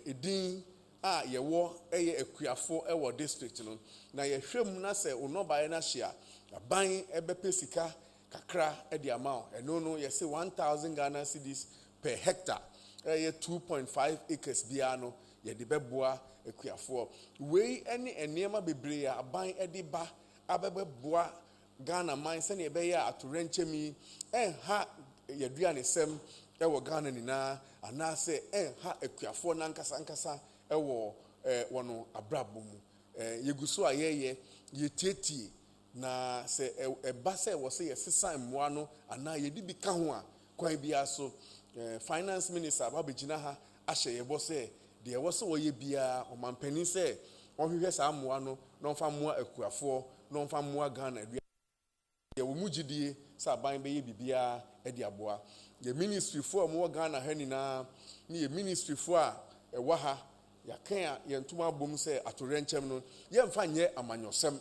Speaker 2: edin a yɛwɔ ɛyɛ akuafoɔ ɛwɔ district no na yɛhwɛ mu na sɛ ɔnɔbaeɛ no ahye a aban ɛbɛpɛ sika kakra ɛde ama wo ɛno no yɛsɛ 1,000 Ghana cedis per hectare ɛyɛ 2.5 acres biara no yɛde bɛboa akuafoɔ wei ɛne nneɛma bebree a aban ɛde ba abɛbɛboa Ghana man sɛnea ɛbɛyɛ a atorɛnkyɛm yi ɛnha yɛaduanesɛm ɛwɔ Ghana nyinaa anaasɛ ɛnha akuafoɔ nankasa ɛwɔ wɔn abrabɔ mu yɛgu so a yɛtietie na sɛ ɛba sɛ wɔ sɛ yɛsesa mmoa no anaa yɛde bi ka ho a kwan biara so finance minister abɛgyina ha ahyɛ yɛbɔ sɛ deɛ ɛwɔ sɛ wɔyɛ biara ɔmampanin sɛ ɔhwehwɛ saa mmoa no na ɔmfa mmoa akuafoɔ na ɔmfa mmoa Ghana yɛwɔ mu gyidie sɛ aban bɛyɛ biribiara de aboa yɛ ministryfoɔ a wɔwɔ Ghana ha nyinaa ne yɛ ministryfoɔ a ɛwɔ ha yɛaka a yɛntom abom sɛ atorɛnkyɛm no yɛmfa nyɛ amanyɔsɛm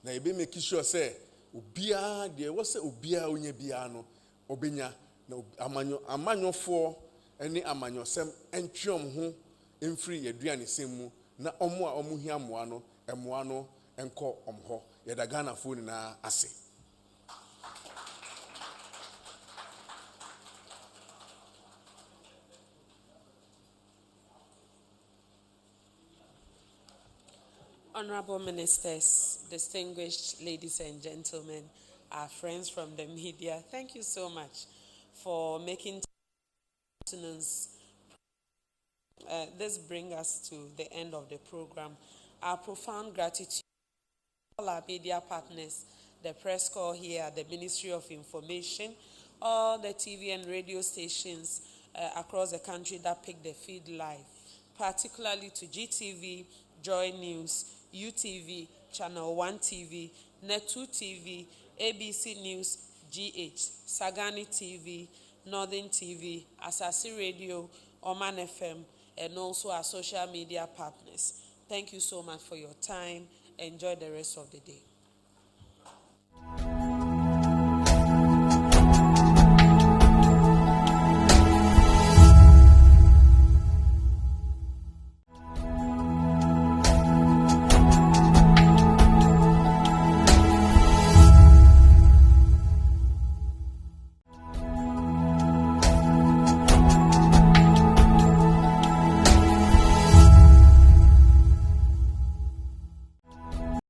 Speaker 2: na yɛbɛmaki sure sɛ obiara deɛ ɛwɔ sɛ obiara onya biara no ɔbɛnya na amanyɔfoɔ ne amanyɔsɛm ntwe ho mfiri yɛaduanesɛm mu na ɔmo a ɔmo hia mmoa no mmoa no nkɔ ɔmo hɔ yɛda Ghanafoɔ nyinaa ase.
Speaker 1: Honorable Ministers, distinguished ladies and gentlemen, our friends from the media, thank you so much for making afternoons. This brings us to the end of the program. Our profound gratitude to all our media partners, the press corps here, the Ministry of Information, all the TV and radio stations across the country that pick the feed live, particularly to GTV, Joy News, UTV, Channel 1 TV, Net2 TV, ABC News, GH, Sagani TV, Northern TV, Asasi Radio, Oman FM, and also our social media partners. Thank you so much for your time. Enjoy the rest of the day.